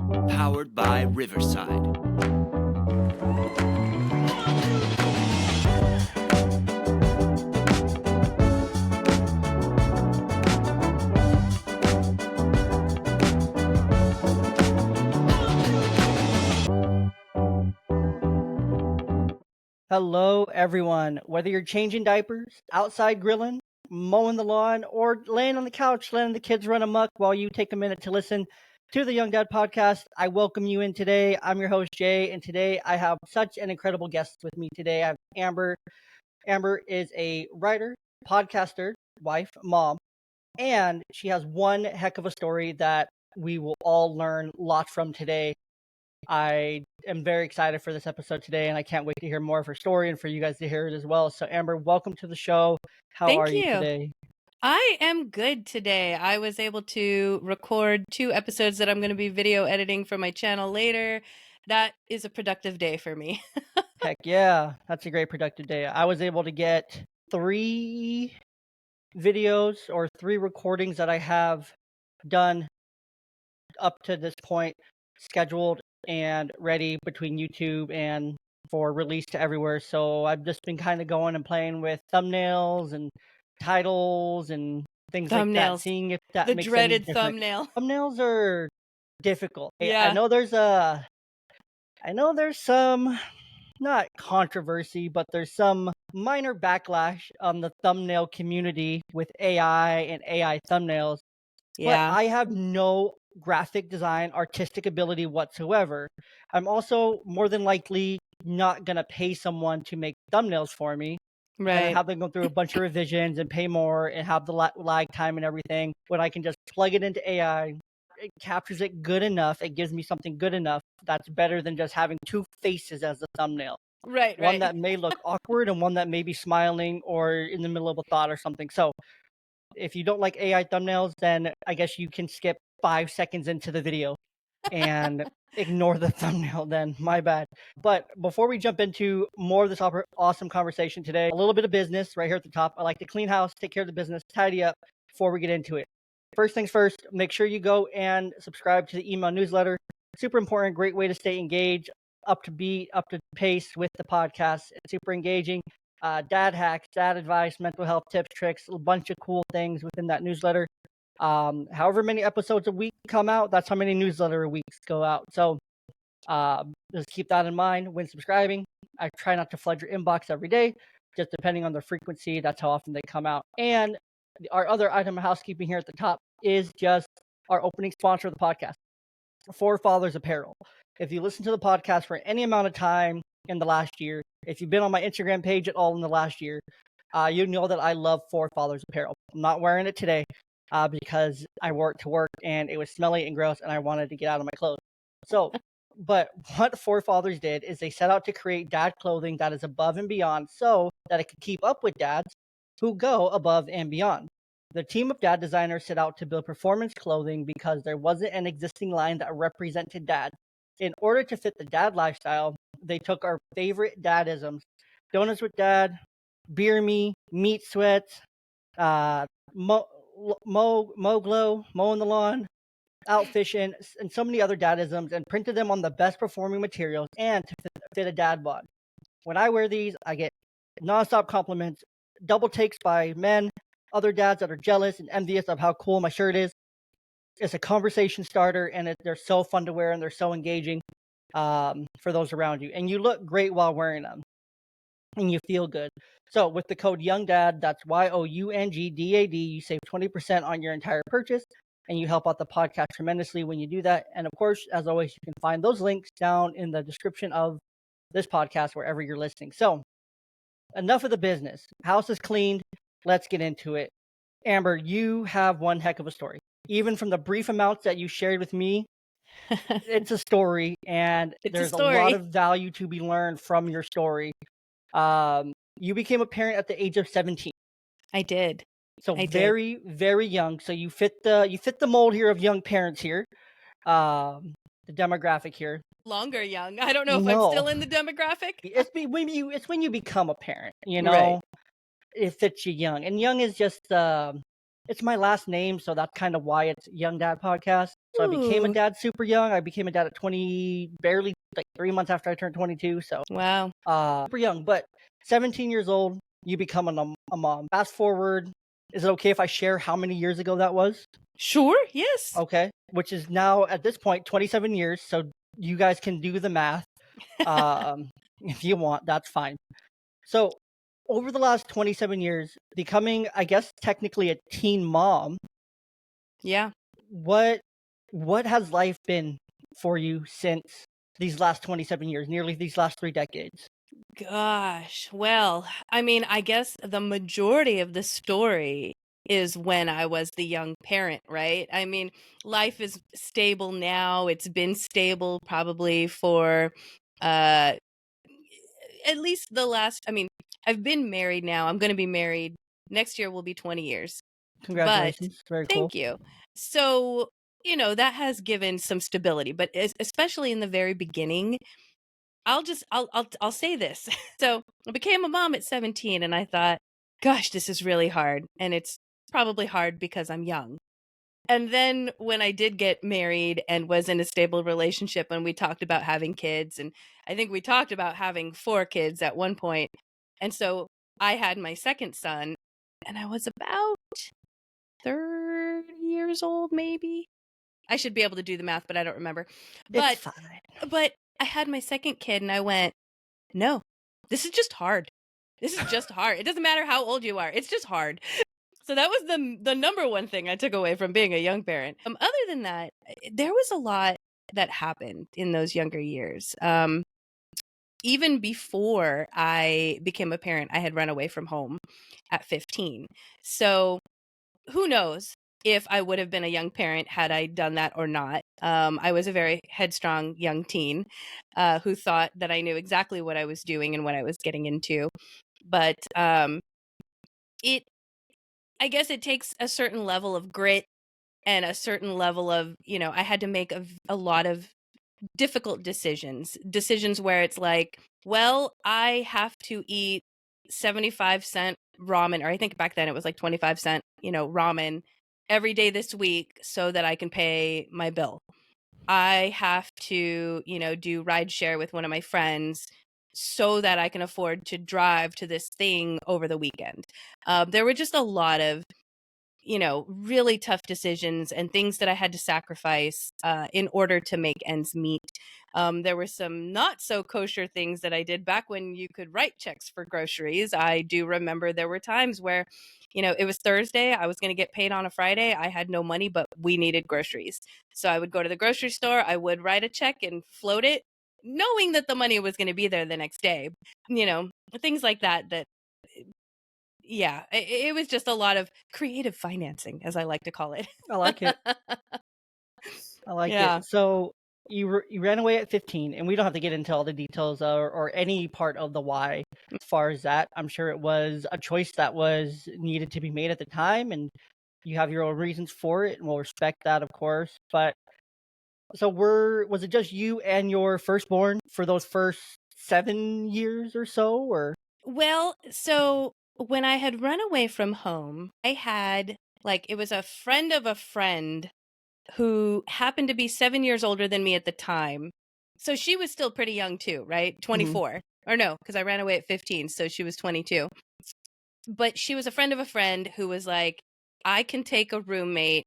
Powered by Riverside. Hello, everyone. Whether you're changing diapers, outside grilling, mowing the lawn, or laying on the couch letting the kids run amok while you take a minute to listen to the Young Dad Podcast, I welcome you in today. I'm your host, Jay, and today I have such an incredible guest with me today. I have Amber. Amber is a writer, podcaster, wife, mom, and she has one heck of a story that we will all learn lots from today. I am very excited for this episode today, and I can't wait to hear more of her story and for you guys to hear it as well. So, Amber, welcome to the show. How Thank are you you. today? I am good today. I was able to record 2 episodes that I'm going to be video editing for my channel later. That is a productive day for me. Heck yeah, that's a great productive day. I was able to get 3 videos or 3 recordings that I have done up to this point, scheduled and ready between YouTube and for release to everywhere. So I've just been kind of going and playing with thumbnails and titles and things like that, Thumbnails. seeing if that The makes any dreaded difference. thumbnail. Thumbnails are difficult. I Yeah. know there's some not controversy, but there's some minor backlash on the thumbnail community with AI and AI thumbnails. But Yeah. I have no graphic design artistic ability whatsoever. I'm also more than likely not going to pay someone to make thumbnails for me and then Right. have them go through a bunch of revisions and pay more and have the lag time and everything when I can just plug it into AI. It captures it good enough. It gives me something good enough that's better than just having 2 faces as the thumbnail. Right, One right. that may look awkward and one that may be smiling or in the middle of a thought or something. So if you don't like AI thumbnails, then I guess you can skip 5 seconds into the video and ignore the thumbnail then. My bad. But before we jump into more of this awesome conversation today, a little bit of business right here at the top. I like to clean house, take care of the business, tidy up before we get into it. First things first, make sure you go and subscribe to the email newsletter. Super important, great way to stay engaged, up to beat, up to pace with the podcast. It's super engaging. Dad hacks, dad advice, mental health tips, tricks, a bunch of cool things within that newsletter. However many episodes a week come out, that's how many newsletter weeks go out. So just keep that in mind when subscribing. I try not to flood your inbox every day, just depending on the frequency. That's how often they come out. And our other item of housekeeping here at the top is just our opening sponsor of the podcast, Forefathers Apparel. If you listen to the podcast for any amount of time in the last year, if you've been on my Instagram page at all in the last year, you know that I love Forefathers Apparel. I'm not wearing it today because I wore it to work and it was smelly and gross and I wanted to get out of my clothes. So, but what Forefathers did is they set out to create dad clothing that is above and beyond so that it could keep up with dads who go above and beyond. The team of dad designers set out to build performance clothing because there wasn't an existing line that represented dad. In order to fit the dad lifestyle, they took our favorite dadisms: donuts with dad, beer me, meat sweats, mo glow, mowing the lawn, out fishing, and so many other dadisms, and printed them on the best performing materials and to fit a dad bod. When I wear these, I get nonstop compliments, double takes by men, other dads that are jealous and envious of how cool my shirt is. It's a conversation starter, and they're so fun to wear and they're so engaging for those around you. And you look great while wearing them, and you feel good. So with the code YOUNGDAD, that's YOUNGDAD, you save 20% on your entire purchase, and you help out the podcast tremendously when you do that. And of course, as always, you can find those links down in the description of this podcast wherever you're listening. So enough of the business. House is cleaned. Let's get into it. Amber, you have one heck of a story. Even from the brief amounts that you shared with me, it's a story, and there's a lot of value to be learned from your story. You became a parent at the age of 17. I did. So very, very young. So you fit the mold here of young parents here. The demographic here. Longer young. I don't know if I'm still in the demographic. It's when you become a parent, you know. Right. It fits you young. And young is just it's my last name, so that's kind of why it's Young Dad Podcast. So I became a Ooh. dad super young. I became a dad at 20, barely like 3 months after I turned 22. So Wow. super young, but 17 years old, you become a mom. Fast forward, is it okay if I share how many years ago that was? Sure. Yes. Okay, which is now at this point 27 years. So you guys can do the math. If you want, that's fine. So over the last 27 years, becoming, I guess, technically a teen mom, Yeah. what has life been for you since these last 27 years, nearly these last 3 decades? Gosh. Well, I mean, I guess the majority of the story is when I was the young parent, right? I mean, life is stable now. It's been stable probably for uh at least the last, I mean, I've been married now. I'm going to be married next year will be 20 years. But Congratulations, very cool. thank you. So, that has given some stability, but especially in the very beginning, I'll say this. So I became a mom at 17 and I thought, gosh, this is really hard. And it's probably hard because I'm young. And then when I did get married and was in a stable relationship and we talked about having kids, and I think we talked about having 4 kids at one point. And so I had my second son and I was about 30 years old, maybe. I should be able to do the math, but I don't remember. It's But fine. but I had my second kid and I went, no, this is just hard. This is just hard. It doesn't matter how old you are. It's just hard. So that was the number one thing I took away from being a young parent. Other than that, there was a lot that happened in those younger years. Even before I became a parent, I had run away from home at 15. So who knows if I would have been a young parent had I done that or not. I was a very headstrong young teen who thought that I knew exactly what I was doing and what I was getting into. But it, I guess it takes a certain level of grit and a certain level of, I had to make a lot of difficult decisions where it's like, well, I have to eat 75-cent ramen, or I think back then it was like 25-cent, ramen every day this week so that I can pay my bill. I have to, do ride share with one of my friends so that I can afford to drive to this thing over the weekend. There were just a lot of really tough decisions and things that I had to sacrifice in order to make ends meet. There were some not so kosher things that I did back when you could write checks for groceries. I do remember there were times where, it was Thursday. I was going to get paid on a Friday. I had no money, but we needed groceries. So I would go to the grocery store. I would write a check and float it, knowing that the money was going to be there the next day. Things like that yeah, it was just a lot of creative financing, as I like to call it. I like it. I like Yeah. it. So you ran away at 15, and we don't have to get into all the details or any part of the why. As far as that, I'm sure it was a choice that was needed to be made at the time, and you have your own reasons for it, and we'll respect that, of course. But so was it just you and your firstborn for those first 7 years or so, or? Well, so when I had run away from home, I had it was a friend of a friend who happened to be 7 years older than me at the time. So she was still pretty young too, right? Mhm. 24. Or no, because I ran away at 15, so she was 22. But she was a friend of a friend who was like, I can take a roommate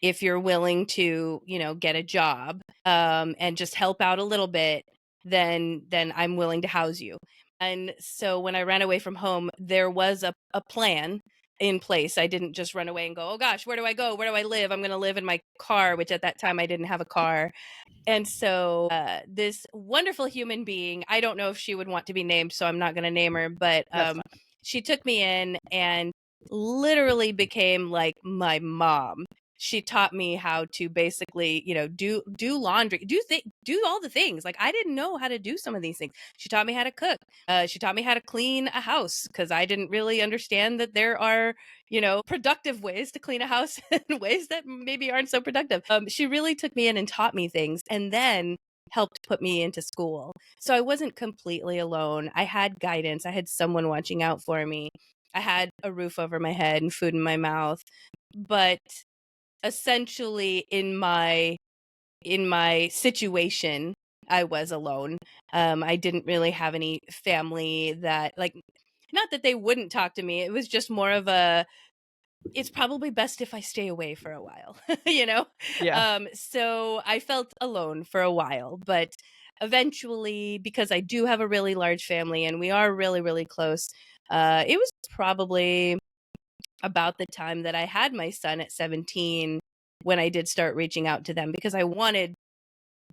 if you're willing to, get a job and just help out a little bit, then I'm willing to house you. And so when I ran away from home, there was a plan in place. I didn't just run away and go, oh gosh, where do I go? Where do I live? I'm going to live in my car, which at that time I didn't have a car. And so this wonderful human being, I don't know if she would want to be named, so I'm not going to name her, but That's fine. she took me in and literally became like my mom. She taught me how to basically, do laundry, do all the things. Like I didn't know how to do some of these things. She taught me how to cook. She taught me how to clean a house because I didn't really understand that there are, productive ways to clean a house and ways that maybe aren't so productive. She really took me in and taught me things and then helped put me into school. So I wasn't completely alone. I had guidance. I had someone watching out for me. I had a roof over my head and food in my mouth. but essentially in my situation, I was alone. I didn't really have any family that, like, not that they wouldn't talk to me. It was just more of a, it's probably best if I stay away for a while, you know? Yeah, So I felt alone for a while, but eventually, because I do have a really large family and we are really, really close, it was probably about the time that I had my son at 17 when I did start reaching out to them, because I wanted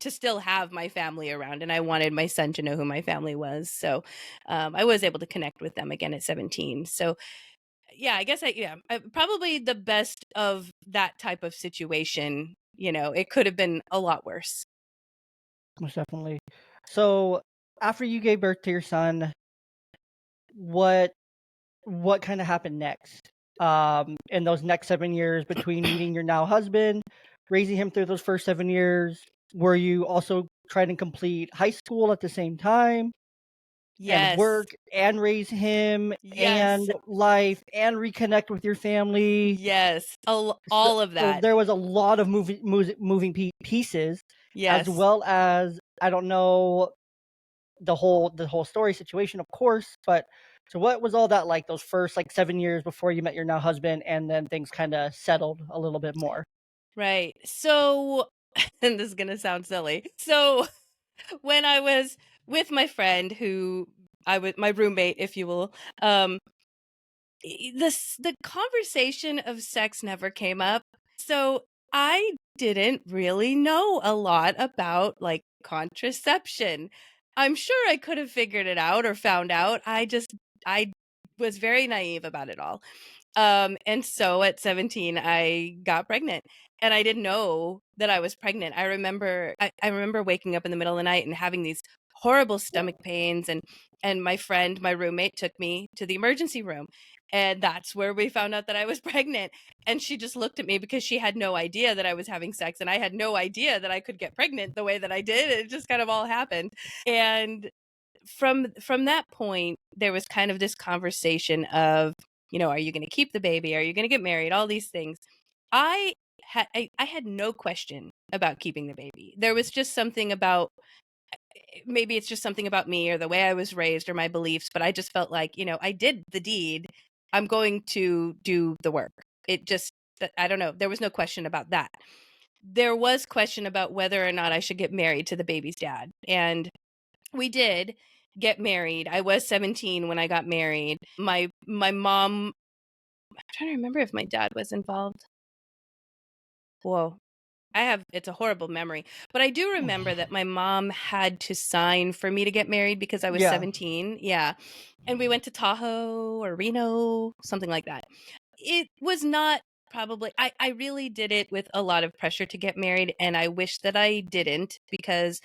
to still have my family around and I wanted my son to know who my family was. So I was able to connect with them again at 17. So yeah, I guess probably the best of that type of situation. You know, it could have been a lot worse. most definitely. So after you gave birth to your son, what what kind of happened next? In those next 7 years between meeting your now husband, raising him through those first 7 years, were you also trying to complete high school at the same time and Yes. work and raise him Yes. and life and reconnect with your family? Yes. So, All of so that. there was a lot of pieces, as Yes. well as I don't know the whole story situation, of course. But so, what was all that like? Those first like 7 years before you met your now husband, and then things kind of settled a little bit more. Right. So, and this is going to sound silly. So, when I was with my friend who I was my roommate, if you will, um, the conversation of sex never came up. So I didn't really know a lot about like contraception. I'm sure I could have figured it out or found out. I was very naive about it all. And so at 17, I got pregnant and I didn't know that I was pregnant. I remember waking up in the middle of the night and having these horrible stomach pains, and my friend, my roommate took me to the emergency room. And that's where we found out that I was pregnant. And she just looked at me because she had no idea that I was having sex and I had no idea that I could get pregnant the way that I did. It just kind of all happened. And from that point there was kind of this conversation of, you know, are you going to keep the baby, are you going to get married, all these things. I had no question about keeping the baby. There was just something about, maybe it's just something about me or the way I was raised or my beliefs, but I just felt like, you know, I did the deed, I'm going to do the work. It just, I don't know, there was no question about that. There was question about whether or not I should get married to the baby's dad, and we did get married. I was 17 when I got married. My mom, I'm trying to remember if my dad was involved. Whoa. It's a horrible memory, but I do remember that my mom had to sign for me to get married because I was Yeah, 17. Yeah. And we went to Tahoe or Reno, something like that. It was not probably, I really did it with a lot of pressure to get married, and I wish that I didn't, because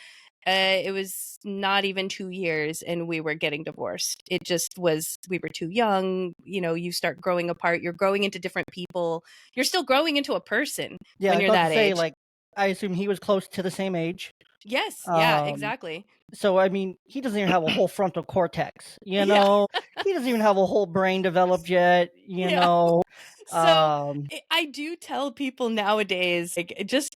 it was not even 2 years and we were getting divorced. It just was, we were too young. You know, you start growing apart, you're growing into different people, you're still growing into a person yeah. I when was you're about to that say age. like I assume he was close to the same age. Yes, yeah, Um, exactly. so I mean, he doesn't even have a whole frontal cortex. Yeah. He doesn't even have a whole brain developed yet. Yeah. So Um, I do tell people nowadays, like, just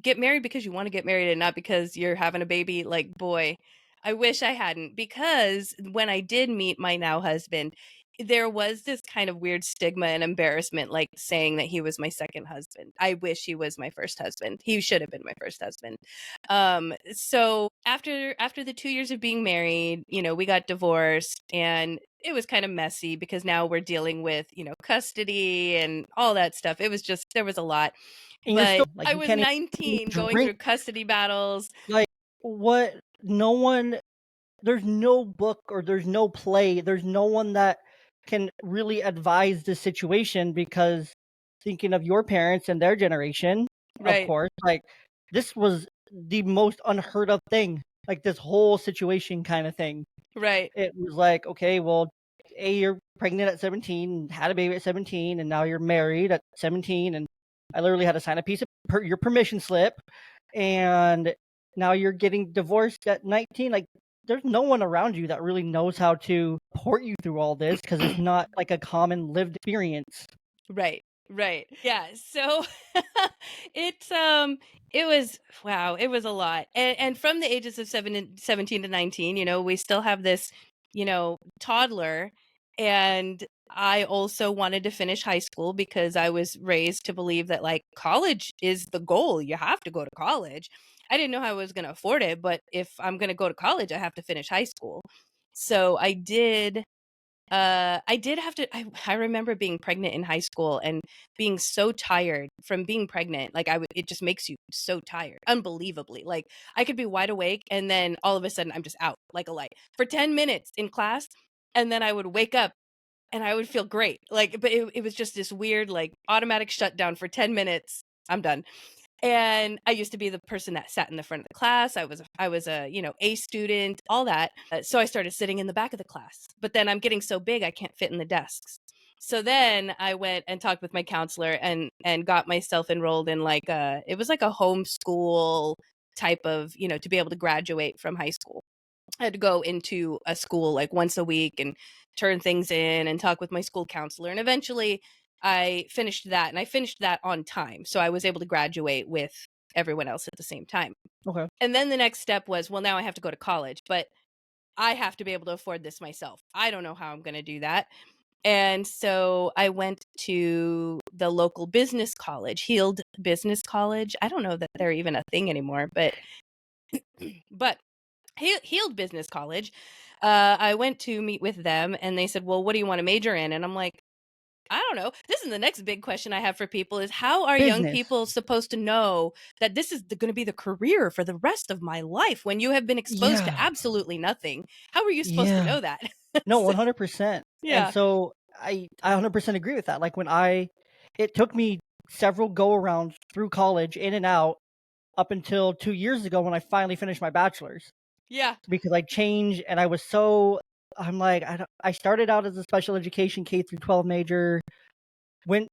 get married because you want to get married and not because you're having a baby. Like, boy, I wish I hadn't, because when I did meet my now husband, there was this kind of weird stigma and embarrassment, like saying that he was my second husband. I wish he was my first husband. He should have been my first husband. So after the 2 years of being married, you know, we got divorced, and it was kind of messy because now we're dealing with, you know, custody and all that stuff. It was just, there was a lot. and you're But still like I you was can't 19 even going drink. through custody battles. Like what? No one. There's no book or there's no play. There's no one that can really advise the situation because thinking of your parents and their generation, of Right, course, like this was the most unheard of thing. Like this whole situation kind of thing. right, It was like, okay, well, you're pregnant at 17, had a baby at 17, and now you're married at 17, and I literally had to sign a piece of your permission slip, and now you're getting divorced at 19. Like, there's no one around you that really knows how to support you through all this because it's not like a common lived experience. right. Right. Yeah. So it's it was wow, it was a lot. And from the ages of 17 to 19, we still have this, toddler, and I also wanted to finish high school because I was raised to believe that like college is the goal. You have to go to college. I didn't know how I was going to afford it, but if I'm going to go to college, I have to finish high school. So I did have to I remember being pregnant in high school and being so tired from being pregnant. Like it just makes you so tired, unbelievably. Like I could be wide awake and then all of a sudden I'm just out like a light for 10 minutes in class, and then I would wake up and I would feel great. Like but it was just this weird like automatic shutdown for 10 minutes. I'm done. And I used to be the person that sat in the front of the class. I was a A student, all that. So I started sitting in the back of the class. But then I'm getting so big I can't fit in the desks. So then I went and talked with my counselor and got myself enrolled in like it was like a homeschool type of, to be able to graduate from high school. I had to go into a school like once a week and turn things in and talk with my school counselor. And eventually I finished that, and I finished that on time. So I was able to graduate with everyone else at the same time. Okay. And then the next step was, well, now I have to go to college, but I have to be able to afford this myself. I don't know how I'm going to do that. And so I went to the local business college, Healed Business College. I don't know that they're even a thing anymore, but Healed Business College. I went to meet with them and they said, well, what do you want to major in? And I'm like, I don't know. This is the next big question I have for people is how are young Business. people supposed to know that this is going to be the career for the rest of my life when you have been exposed to Yeah. absolutely nothing? How are you supposed to Yeah. know that? No, So, 100%. And yeah. so I 100% agree with that. Like it took me several go arounds through college, in and out, up until 2 years ago when I finally finished my bachelor's, Yeah. because I changed and I'm like, I started out as a special education K through 12 major, went,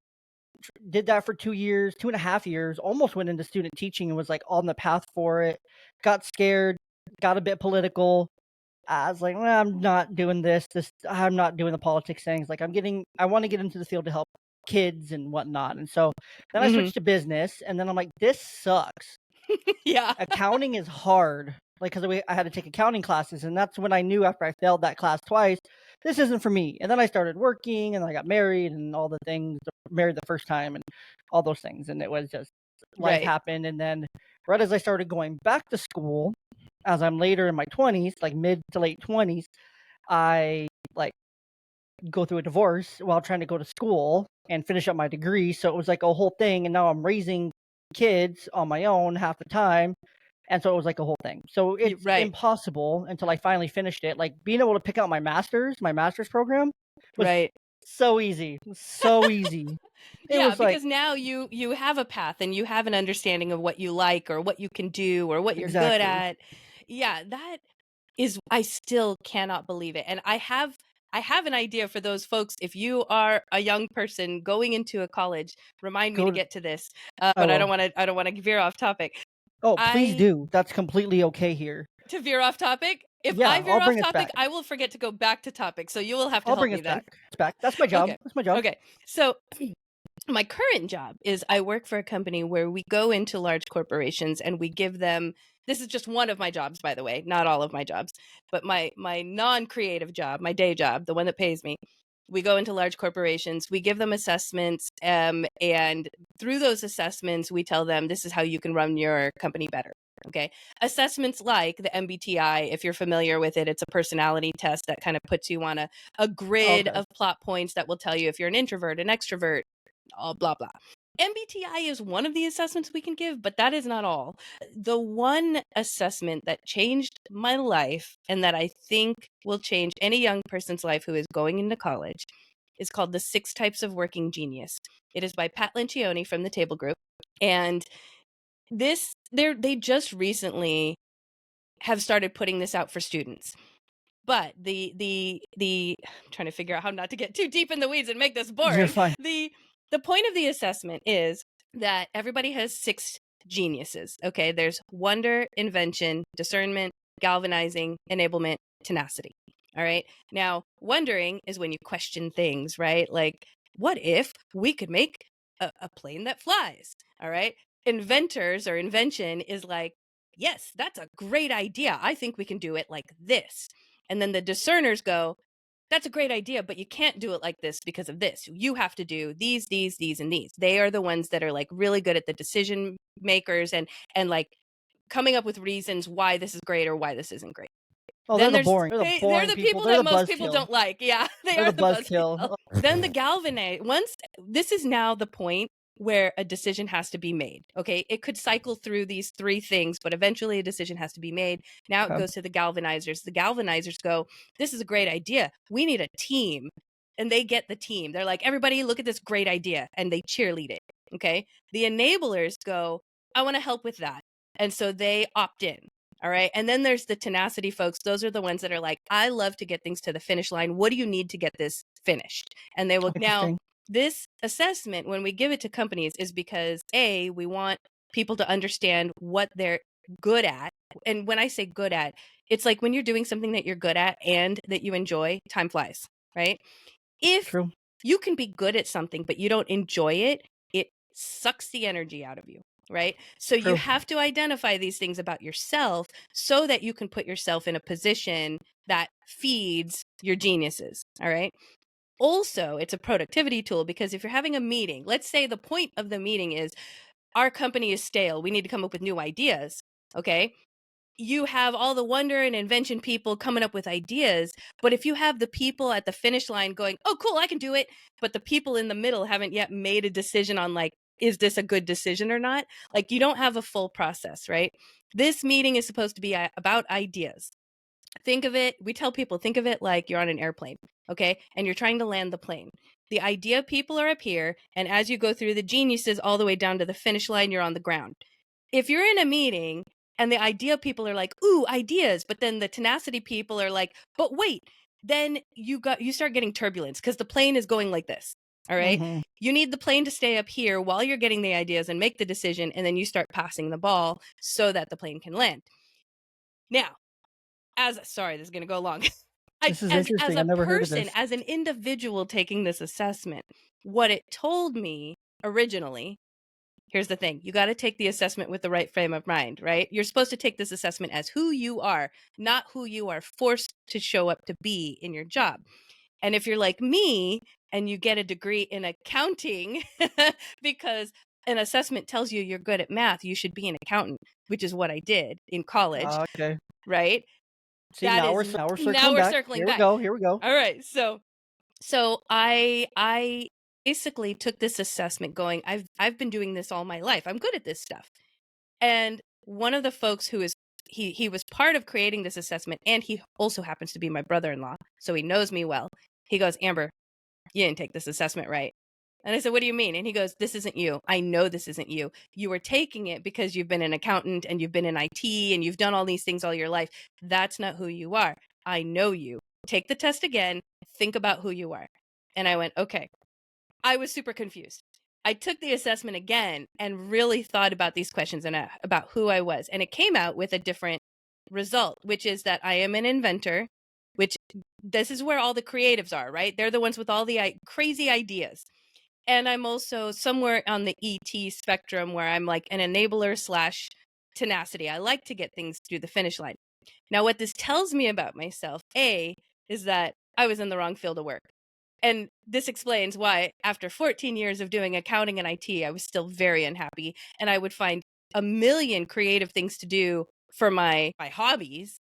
did that for 2 years, 2.5 years, almost went into student teaching and was like on the path for it, got scared, got a bit political. I was like, well, I'm not doing this. I'm not doing the politics things. Like I want to get into the field to help kids and whatnot. And so then I Mhm. switched to business, and then I'm like, this sucks. Yeah. Accounting is hard. Like, because I had to take accounting classes, and that's when I knew after I failed that class twice, this isn't for me. And then I started working, and I got married, and all the things, married the first time, and all those things. And it was just life Right. happened. And then right as I started going back to school, as I'm later in my 20s, like mid to late 20s, I like go through a divorce while trying to go to school and finish up my degree. So it was like a whole thing. And now I'm raising kids on my own half the time. And so it was like a whole thing. So it's Right. impossible until I finally finished it. Like being able to pick out my master's program was Right. so easy. So easy. It Yeah, was like, because now you have a path and you have an understanding of what you like or what you can do or what you're good exactly. at. Yeah, that is I still cannot believe it. And I have an idea for those folks. If you are a young person going into a college, remind me to Go to, get to this. I But I will. don't want to. I don't want to veer off topic. Oh, please I do. That's completely okay here. To veer off topic. If I Yeah, veer I'll off bring us topic, back. I will forget to go back to topic. So you will have to I'll help bring me us then. back. It's back. That's my job. Okay. That's my job. Okay. So my current job is I work for a company where we go into large corporations and we give them, this is just one of my jobs, by the way, not all of my jobs, but my non-creative job, my day job, the one that pays me. We go into large corporations, we give them assessments, and through those assessments we tell them this is how you can run your company better. Okay. Assessments like the MBTI, if you're familiar with it, it's a personality test that kind of puts you on a grid Okay. of plot points that will tell you if you're an introvert, an extrovert, all blah blah. MBTI is one of the assessments we can give, but that is not all. The one assessment that changed my life and that I think will change any young person's life who is going into college is called the 6 Types of Working Genius. It is by Pat Lencioni from the Table Group, and they just recently have started putting this out for students. But the I'm trying to figure out how not to get too deep in the weeds and make this You're boring. fine. The point of the assessment is that everybody has 6 geniuses. Okay, there's wonder, invention, discernment, galvanizing, enablement, tenacity. All right. Now, wondering is when you question things, right? Like, what if we could make a plane that flies. All right. Inventors or invention is like, yes, that's a great idea. I think we can do it like this. And then the discerners go, that's a great idea, but you can't do it like this because of this. You have to do these, and these. They are the ones that are like really good at the decision makers and like coming up with reasons why this is great or why this isn't great. Oh, Then they're the there's boring. They're the they're boring the people. people They're that the most people buzzkill. don't like. Yeah, they They're are the the buzzkill. buzzkill. Then the galvanize. Once this is now the point where a decision has to be made. Okay, it could cycle through these three things, but eventually a decision has to be made. Now it Okay. goes to the galvanizers. The galvanizers go, this is a great idea. We need a team. And they get the team. They're like, everybody, look at this great idea. And they cheerlead it. Okay. The enablers go, I want to help with that. And so they opt in. All right. And then there's the tenacity folks. Those are the ones that are like, I love to get things to the finish line. What do you need to get this finished? And they will now. Interesting. This assessment, when we give it to companies, is because we want people to understand what they're good at. And when I say good at, it's like when you're doing something that you're good at and that you enjoy, time flies, right? If True. you can be good at something, but you don't enjoy it, it sucks the energy out of you, right? So you True. have to identify these things about yourself so that you can put yourself in a position that feeds your geniuses, all right? Also, it's a productivity tool because if you're having a meeting, let's say the point of the meeting is our company is stale. We need to come up with new ideas. Okay. You have all the wonder and invention people coming up with ideas. But if you have the people at the finish line going, oh, cool, I can do it. But the people in the middle haven't yet made a decision on like, is this a good decision or not? Like you don't have a full process, right? This meeting is supposed to be about ideas. Think of it, we tell people, think of it like you're on an airplane, okay? And you're trying to land the plane. The idea people are up here, and as you go through the geniuses all the way down to the finish line, you're on the ground. If you're in a meeting and the idea people are like, ooh, ideas, but then the tenacity people are like, but wait, then you start getting turbulence because the plane is going like this. All right. Mhm. You need the plane to stay up here while you're getting the ideas and make the decision, and then you start passing the ball so that the plane can land. Now, sorry, this is going to go long. This is As interesting. a I've never heard of person, this. as an individual taking this assessment, what it told me originally, here's the thing. You got to take the assessment with the right frame of mind, right? You're supposed to take this assessment as who you are, not who you are forced to show up to be in your job. And if you're like me and you get a degree in accounting because an assessment tells you you're good at math, you should be an accountant, which is what I did in college, Okay. right? See, That now is we're circling now we're back. circling Here we back. go. Here we go. All right. So I basically took this assessment going, I've been doing this all my life. I'm good at this stuff. And one of the folks who is he was part of creating this assessment, and he also happens to be my brother-in-law, so he knows me well. He goes, Amber, you didn't take this assessment right. And I said, what do you mean? And he goes, this isn't you. I know this isn't you. You were taking it because you've been an accountant and you've been in IT and you've done all these things all your life. That's not who you are. I know you. Take the test again. Think about who you are. And I went, okay. I was super confused. I took the assessment again and really thought about these questions and about who I was. And it came out with a different result, which is that I am an inventor, which this is where all the creatives are, right? They're the ones with all the crazy ideas. And I'm also somewhere on the ET spectrum where I'm like an enabler / tenacity. I like to get things through the finish line. Now, what this tells me about myself, is that I was in the wrong field of work. And this explains why after 14 years of doing accounting and IT, I was still very unhappy. And I would find a million creative things to do for my hobbies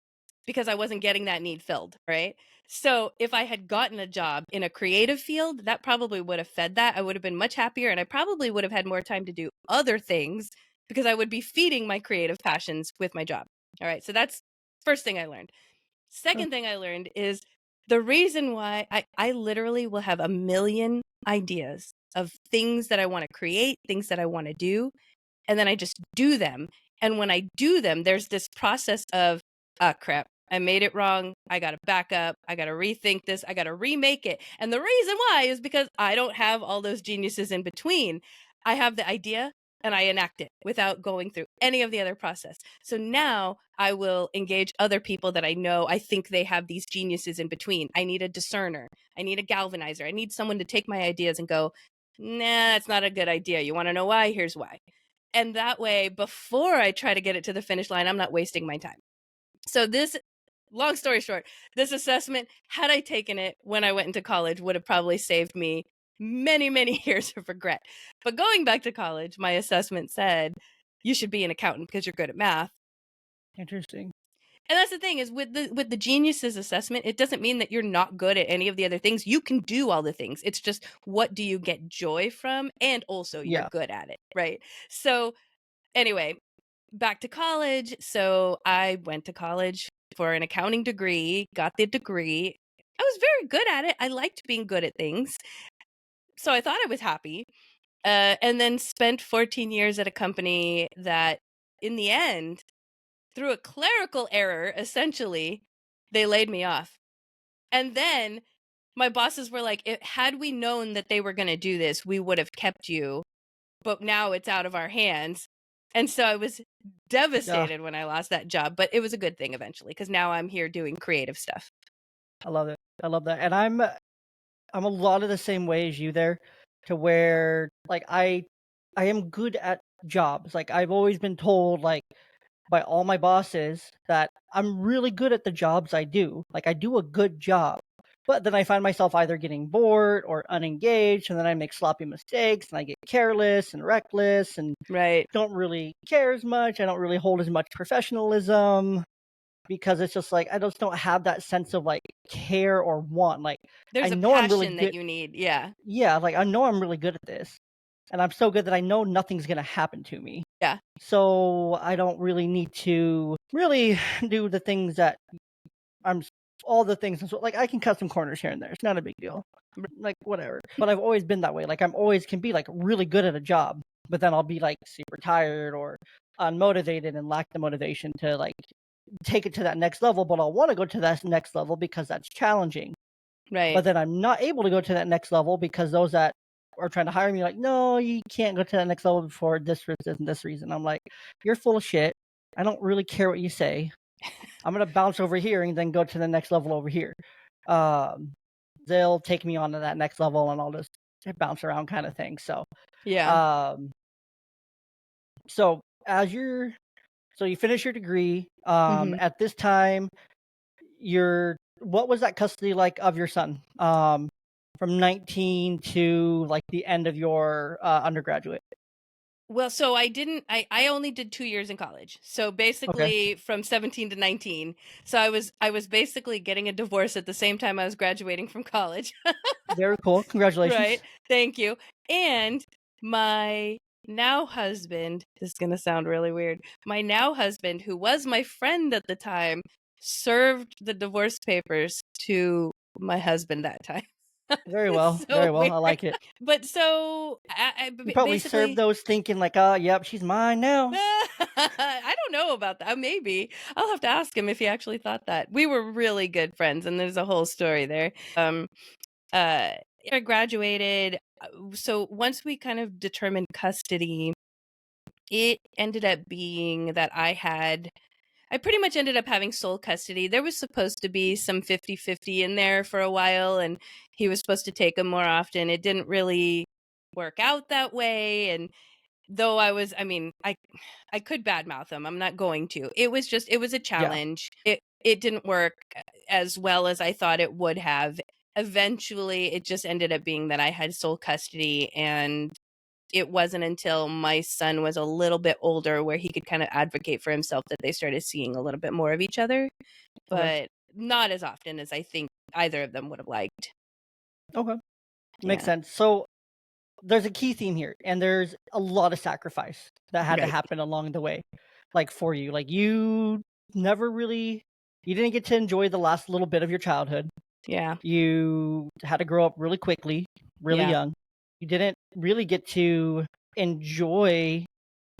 because I wasn't getting that need filled, right? So if I had gotten a job in a creative field, that probably would have fed that. I would have been much happier, and I probably would have had more time to do other things because I would be feeding my creative passions with my job. All right. So that's first thing I learned. Second thing I learned is the reason why I literally will have a million ideas of things that I want to create, things that I want to do, and then I just do them. And when I do them, there's this process of, crap, I made it wrong. I got to back up. I got to rethink this. I got to remake it. And the reason why is because I don't have all those geniuses in between. I have the idea and I enact it without going through any of the other process. So now I will engage other people that I know I think they have these geniuses in between. I need a discerner. I need a galvanizer. I need someone to take my ideas and go, nah, that's not a good idea. You want to know why? Here's why. And that way, before I try to get it to the finish line, I'm not wasting my time. So this, long story short, this assessment, had I taken it when I went into college, would have probably saved me many, many years of regret. But going back to college, my assessment said, you should be an accountant because you're good at math. Interesting. And that's the thing is with the geniuses assessment, it doesn't mean that you're not good at any of the other things. You can do all the things. It's just what do you get joy from, and also you're Yeah. good at it, right? So anyway, back to college. So I went to college for an accounting degree, got the degree. I was very good at it. I liked being good at things. So I thought I was happy. And then spent 14 years at a company that in the end, through a clerical error, essentially, they laid me off. And then my bosses were like, had we known that they were going to do this, we would have kept you. But now it's out of our hands. And so I was devastated when I lost that job. But it was a good thing eventually, because now I'm here doing creative stuff. I love it. I love that. And I'm a lot of the same way as you there, to where like I am good at jobs. Like I've always been told like by all my bosses that I'm really good at the jobs I do. Like I do a good job. But then I find myself either getting bored or unengaged, and then I make sloppy mistakes and I get careless and reckless and Right. don't really care as much. I don't really hold as much professionalism because it's just like I just don't have that sense of like care or want. Like I There's a know I'm really passion that good. you need. Yeah. Yeah, like I know I'm really good at this. And I'm so good that I know nothing's gonna happen to me. Yeah. So I don't really need to really do the things that I'm all the things. So, like I can cut some corners here and there. It's not a big deal. Like whatever. But I've always been that way. Like I'm always can be like really good at a job, but then I'll be like super tired or unmotivated and lack the motivation to like take it to that next level. But I'll want to go to that next level because that's challenging. Right. But then I'm not able to go to that next level because those that are trying to hire me like, no, you can't go to that next level for this reason and this reason. I'm like, you're full of shit. I don't really care what you say. I'm gonna bounce over here and then go to the next level over here. Um, they'll take me on to that next level and I'll just bounce around kind of thing. So, Yeah. so as you're, so you finish your degree. Mhm. At this time, what was that custody like of your son? From 19 to like the end of your undergraduate. Well, so I only did 2 years in college. So Okay, basically from 17 to 19. So I was basically getting a divorce at the same time I was graduating from college. very cool. Congratulations. Right. Thank you. And my now husband, this is going to sound really weird. My now husband, who was my friend at the time, served the divorce papers to my husband that time. Very It's well, so very well. weird. I like it. But so You probably served basically those thinking like, oh, yep, she's mine now. I don't know about that. Maybe I'll have to ask him if he actually thought that. We were really good friends, and there's a whole story there. Uh, I graduated. So once we kind of determined custody, it ended up being that I pretty much ended up having sole custody. There was supposed to be some 50-50 in there for a while, and he was supposed to take him more often. It didn't really work out that way, and though I could badmouth him. I'm not going to. It was a Yeah. challenge. It didn't work as well as I thought it would have. Eventually, it just ended up being that I had sole custody, and it wasn't until my son was a little bit older where he could kind of advocate for himself that they started seeing a little bit more of each other, Okay. but not as often as I think either of them would have liked. Okay. Makes Yeah. sense. So there's a key theme here, and there's a lot of sacrifice that had to Right. happen along the way. Like for you, like you never really, you didn't get to enjoy the last little bit of your childhood. Yeah. You had to grow up really quickly, really Yeah. young. You didn't really get to enjoy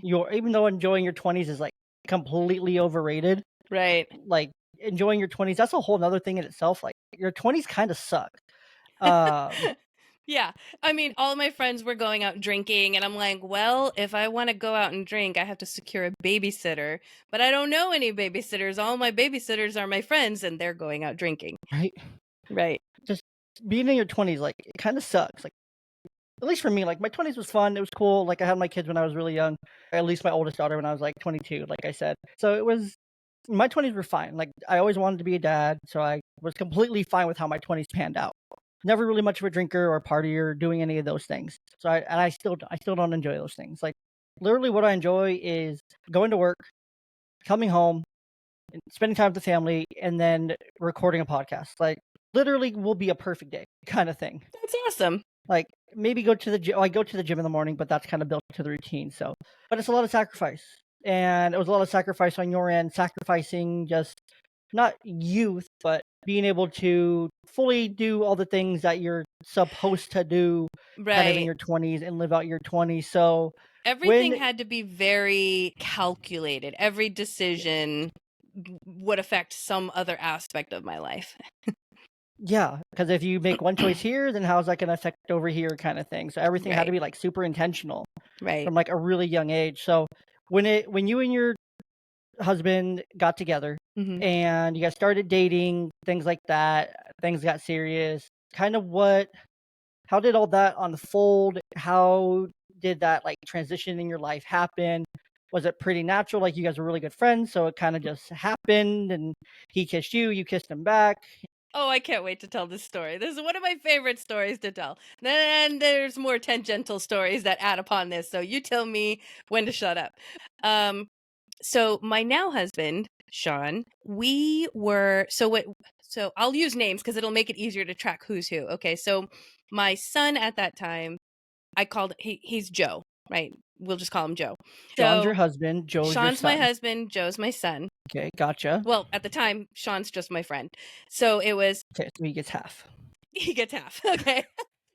even though enjoying your 20s is like completely overrated, Right. like enjoying your 20s, that's a whole nother thing in itself. Like your 20s kind of suck. Um, Yeah. I mean, all my friends were going out drinking, and I'm like, well, if I want to go out and drink, I have to secure a babysitter. But I don't know any babysitters. All my babysitters are my friends, and they're going out drinking. right? Right. Just being in your 20s, like it kind of sucks. Like at least for me, like my 20s was fun. It was cool. Like I had my kids when I was really young. At least my oldest daughter when I was like 22, like I said. So it was my 20s were fine. Like I always wanted to be a dad, so I was completely fine with how my 20s panned out. Never really much of a drinker or partier or doing any of those things. So I still don't enjoy those things. Like literally what I enjoy is going to work, coming home, and spending time with the family, and then recording a podcast. Like literally will be a perfect day kind of thing. That's awesome. Like maybe go to the gym. I go to the gym in the morning, but that's kind of built to the routine. So, but it's a lot of sacrifice, and it was a lot of sacrifice on your end, sacrificing just not youth, but being able to fully do all the things that you're supposed to do, kind of in Right. your 20s and live out your 20s. So Everything when had to be very calculated. Every decision would affect some other aspect of my life. yeah, because if you make one choice here, then how's that going to affect over here, kind of thing. So everything had to Right. be like super intentional Right. from like a really young age. So when you and your husband got together hmm and you guys started dating, things like that, things got serious. Kind of how did all that unfold? How did that like transition in your life happen? Was it pretty natural? Like you guys were really good friends, so it kind of just happened and he kissed you, you kissed him back. Oh, I can't wait to tell this story. This is one of my favorite stories to tell. Then there's more tangential stories that add upon this. So you tell me when to shut up. So my now husband, Sean, we were so what so I'll use names because it'll make it easier to track who's who. Okay. So my son at that time, he's Joe, right? We'll just call him Joe. John's your So husband, Joe's your Sean's my son. husband, Joe's my son. Okay, gotcha. Well, at the time, Sean's just my friend. So it was Okay, so he gets half. he gets half. Okay.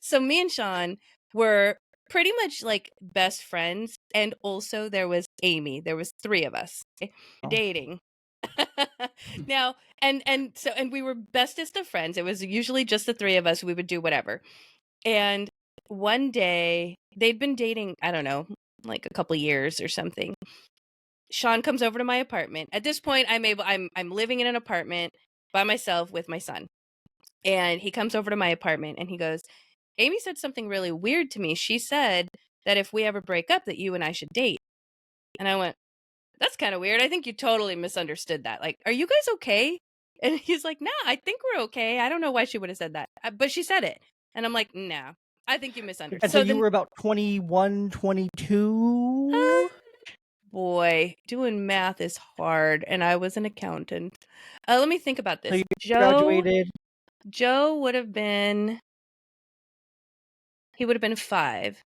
So me and Sean were pretty much like best friends. And also there was Amy. There was three of us Oh. dating. Now, and we were bestest of friends. It was usually just the three of us. We would do whatever. And one day they'd been dating, I don't know, like a couple years or something. Sean comes over to my apartment. At this point, I'm living in an apartment by myself with my son. And he comes over to my apartment and he goes, Amy said something really weird to me. She said that if we ever break up, that you and I should date. And I went, that's kind of weird. I think you totally misunderstood that. Like, are you guys okay? And he's like, nah, I think we're okay. I don't know why she would have said that. But she said it. And I'm like, nah, I think you misunderstood. And so you then, were about 21, 22? boy, doing math is hard. And I was an accountant. Let me think about So this. you graduated. Joe would have been, he would have been 5.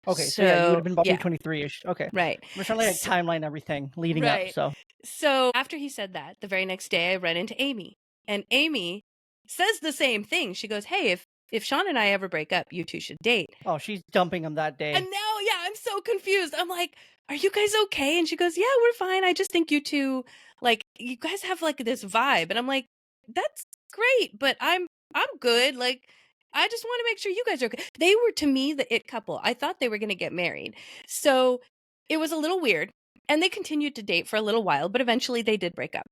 Okay, so yeah, you would have been about yeah, 23-ish. Okay. right. We're trying to like So- timeline everything leading up. Right. So So after he said that, the very next day I ran into Amy. And Amy says the same thing. She goes, hey, if Sean and I ever break up, you two should date. oh, she's dumping him that day. And now, yeah, I'm so confused. I'm like, are you guys okay? And she goes, yeah, we're fine. I just think you two, like, you guys have like this vibe. And I'm like, that's great, but I'm good. Like, I just want to make sure you guys are okay. They were, to me, the it couple. I thought they were going to get married. So it was a little weird. And they continued to date for a little while, but eventually they did break up.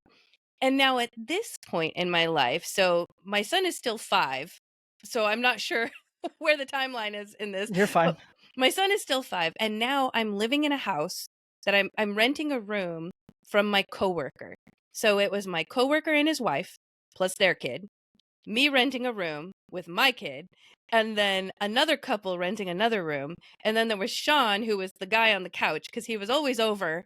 And now at this point in my life, so my son is still 5. So I'm not sure where the timeline is in this. You're fine. But my son is still 5, and now I'm living in a house that I'm renting a room from my coworker. So it was my coworker and his wife plus their kid, me renting a room with my kid, and then another couple renting another room. And then there was Sean, who was the guy on the couch because he was always over.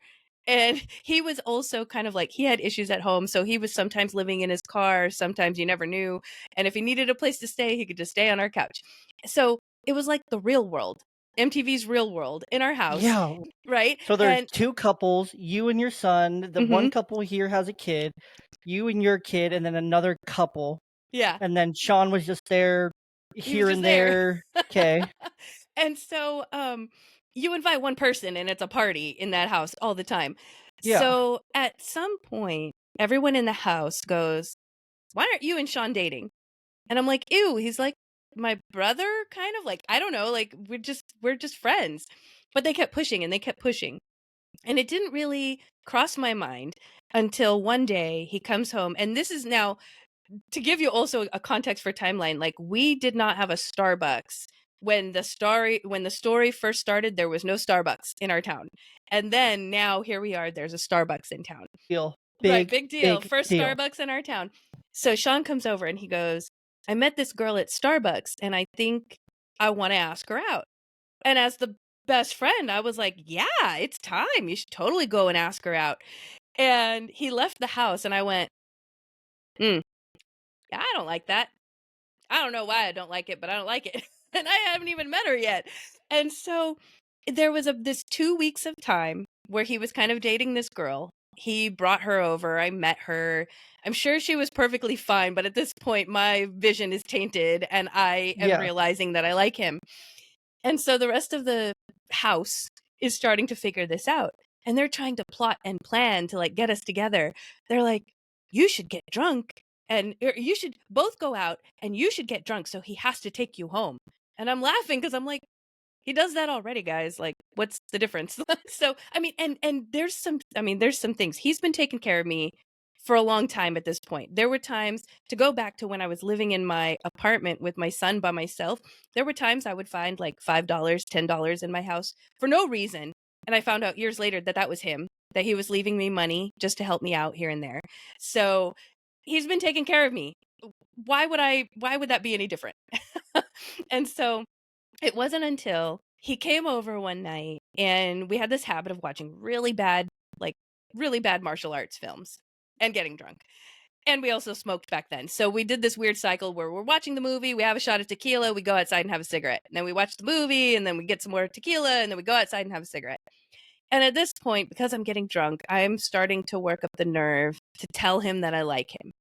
And he was also kind of like, he had issues at home. So he was sometimes living in his car. Sometimes you never knew. And if he needed a place to stay, he could just stay on our couch. So it was like the real world, MTV's Real World in our house. Yeah. Right. So there's two couples, you and your son. The one couple here has a kid, you and your kid, and then another couple. Yeah. And then Sean was just there here and there. Okay. And so you invite one person and it's a party in that house all the time. Yeah. So at some point, everyone in the house goes, why aren't you and Sean dating? And I'm like, ew. He's like, my brother, kind of like, I don't know, like we're just friends. But they kept pushing and they kept pushing. And it didn't really cross my mind until one day he comes home. And this is now, to give you also a context for timeline, like we did not have a Starbucks when the story first started, there was no Starbucks in our town. And then now here we are, there's a Starbucks in town. Deal. Right, big deal. Big First deal. Starbucks in our town. So Sean comes over and he goes, I met this girl at Starbucks and I think I want to ask her out. And as the best friend, I was like, yeah, it's time. You should totally go and ask her out. And he left the house and I went, yeah, I don't like that. I don't know why I don't like it, but I don't like it. And I haven't even met her yet. And so there was this 2 weeks of time where he was kind of dating this girl. He brought her over. I met her. I'm sure she was perfectly fine, but at this point, my vision is tainted and I am Yeah. realizing that I like him. And so the rest of the house is starting to figure this out. And they're trying to plot and plan to like get us together. They're like, you should get drunk and you should both go out and you should get drunk so he has to take you home. And I'm laughing because I'm like, he does that already, guys. Like, what's the difference? So, I mean, and there's some things. He's been taking care of me for a long time at this point. There were times, to go back to when I was living in my apartment with my son by myself, there were times I would find like $5, $10 in my house for no reason. And I found out years later that that was him, that he was leaving me money just to help me out here and there. So he's been taking care of me. Why would that be any different? And so it wasn't until he came over one night and we had this habit of watching really bad martial arts films and getting drunk. And we also smoked back then. So we did this weird cycle where we're watching the movie, we have a shot of tequila, we go outside and have a cigarette. And then we watch the movie and then we get some more tequila and then we go outside and have a cigarette. And at this point, because I'm getting drunk, I'm starting to work up the nerve to tell him that I like him.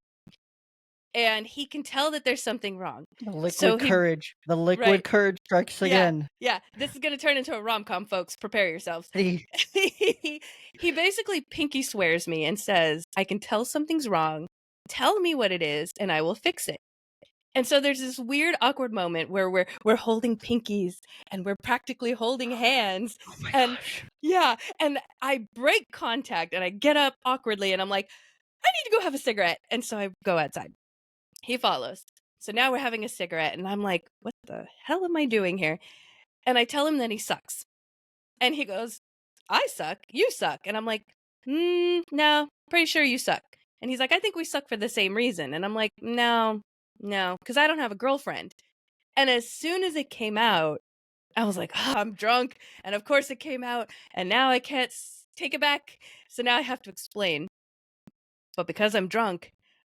And he can tell that there's something wrong. The liquid So courage. The liquid Right. courage strikes again. Yeah, this is going to turn into a rom-com, folks. Prepare yourselves. He- He basically pinky swears me and says, I can tell something's wrong. Tell me what it is and I will fix it. And so there's this weird, awkward moment where we're holding pinkies and we're practically holding hands. Oh my And gosh. yeah, and I break contact and I get up awkwardly and I'm like, I need to go have a cigarette. And so I go outside. He follows. So now we're having a cigarette and I'm like, what the hell am I doing here? And I tell him that he sucks. And he goes, I suck, you suck. And I'm like, no, pretty sure you suck. And he's like, I think we suck for the same reason. And I'm like, no, because I don't have a girlfriend. And as soon as it came out, I was like, I'm drunk. And of course it came out. And now I can't take it back. So now I have to explain. But because I'm drunk,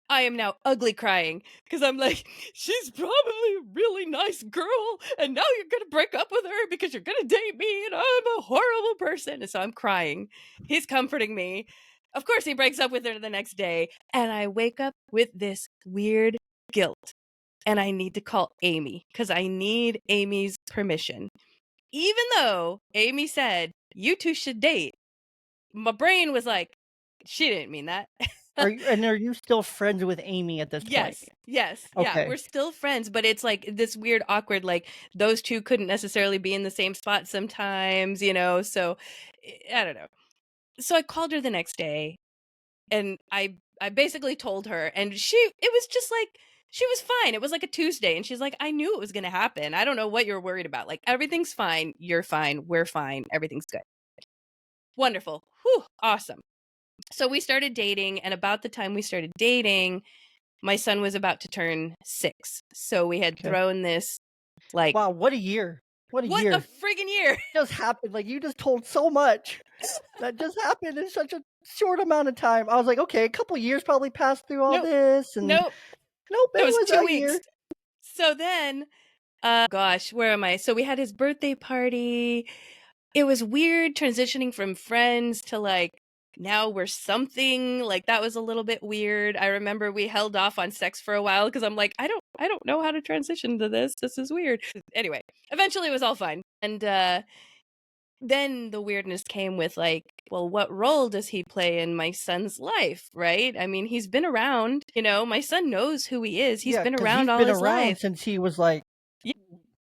I am now ugly crying because I'm like, she's probably a really nice girl and now you're going to break up with her because you're going to date me and I'm a horrible person. And so I'm crying. He's comforting me. Of course, he breaks up with her the next day and I wake up with this weird guilt and I need to call Amy because I need Amy's permission. Even though Amy said, you two should date, my brain was like, she didn't mean that. Are you still friends with Amy at this point? Yes. Okay. Yeah, we're still friends, but it's like this weird, awkward, like those two couldn't necessarily be in the same spot sometimes, so I don't know. So I called her the next day and I basically told her and it was just like, she was fine. It was like a Tuesday and she's like, I knew it was going to happen. I don't know what you're worried about. Like everything's fine. You're fine. We're fine. Everything's good. Wonderful. Whew. Awesome. So we started dating, and about the time we started dating, my son was about to turn 6. So we had thrown this, like, wow, what a year. What a friggin' year. It just happened. Like, you just told so much that just happened in such a short amount of time. I was like, okay, a couple years probably passed through all this. And Nope. It was 2 a weeks. year. So then, gosh, where am I? So we had his birthday party. It was weird transitioning from friends to like, now we're something. Like that was a little bit weird. I remember we held off on sex for a while because I'm like, I don't know how to transition to this. This is weird. Anyway, eventually it was all fine. And then the weirdness came with like, well, what role does he play in my son's life, right? I mean, he's been around, my son knows who he is. He's been around all his life. Since he was like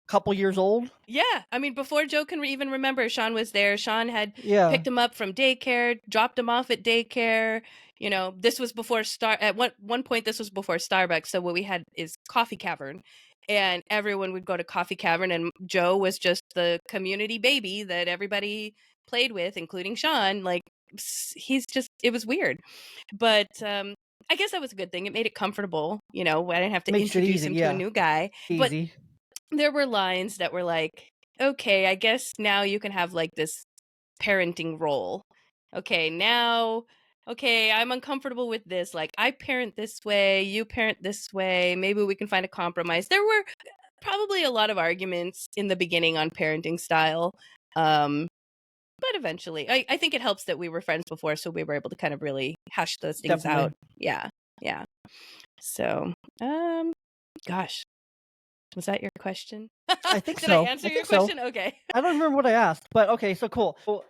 couple years old. Yeah, I mean, before Joe can even remember, Sean was there. Sean had Yeah. picked him up from daycare, dropped him off at daycare. You know, this was before at one point. This was before Starbucks. So what we had is Coffee Cavern, and everyone would go to Coffee Cavern, and Joe was just the community baby that everybody played with, including Sean. Like, he's just, it was weird, but I guess that was a good thing. It made it comfortable. You know, I didn't have to Makes it introduce easy. him to Yeah. a new guy. But Easy. there were lines that were like, okay, I guess now you can have like this parenting role. Okay, now, okay, I'm uncomfortable with this. Like, I parent this way, you parent this way. Maybe we can find a compromise. There were probably a lot of arguments in the beginning on parenting style. But eventually, I think it helps that we were friends before, so we were able to kind of really hash those things Definitely. out. Yeah, yeah. So, gosh, was that your question? I think Did so. I answer I your think so. question? Okay. I don't remember what I asked, but okay, so cool. So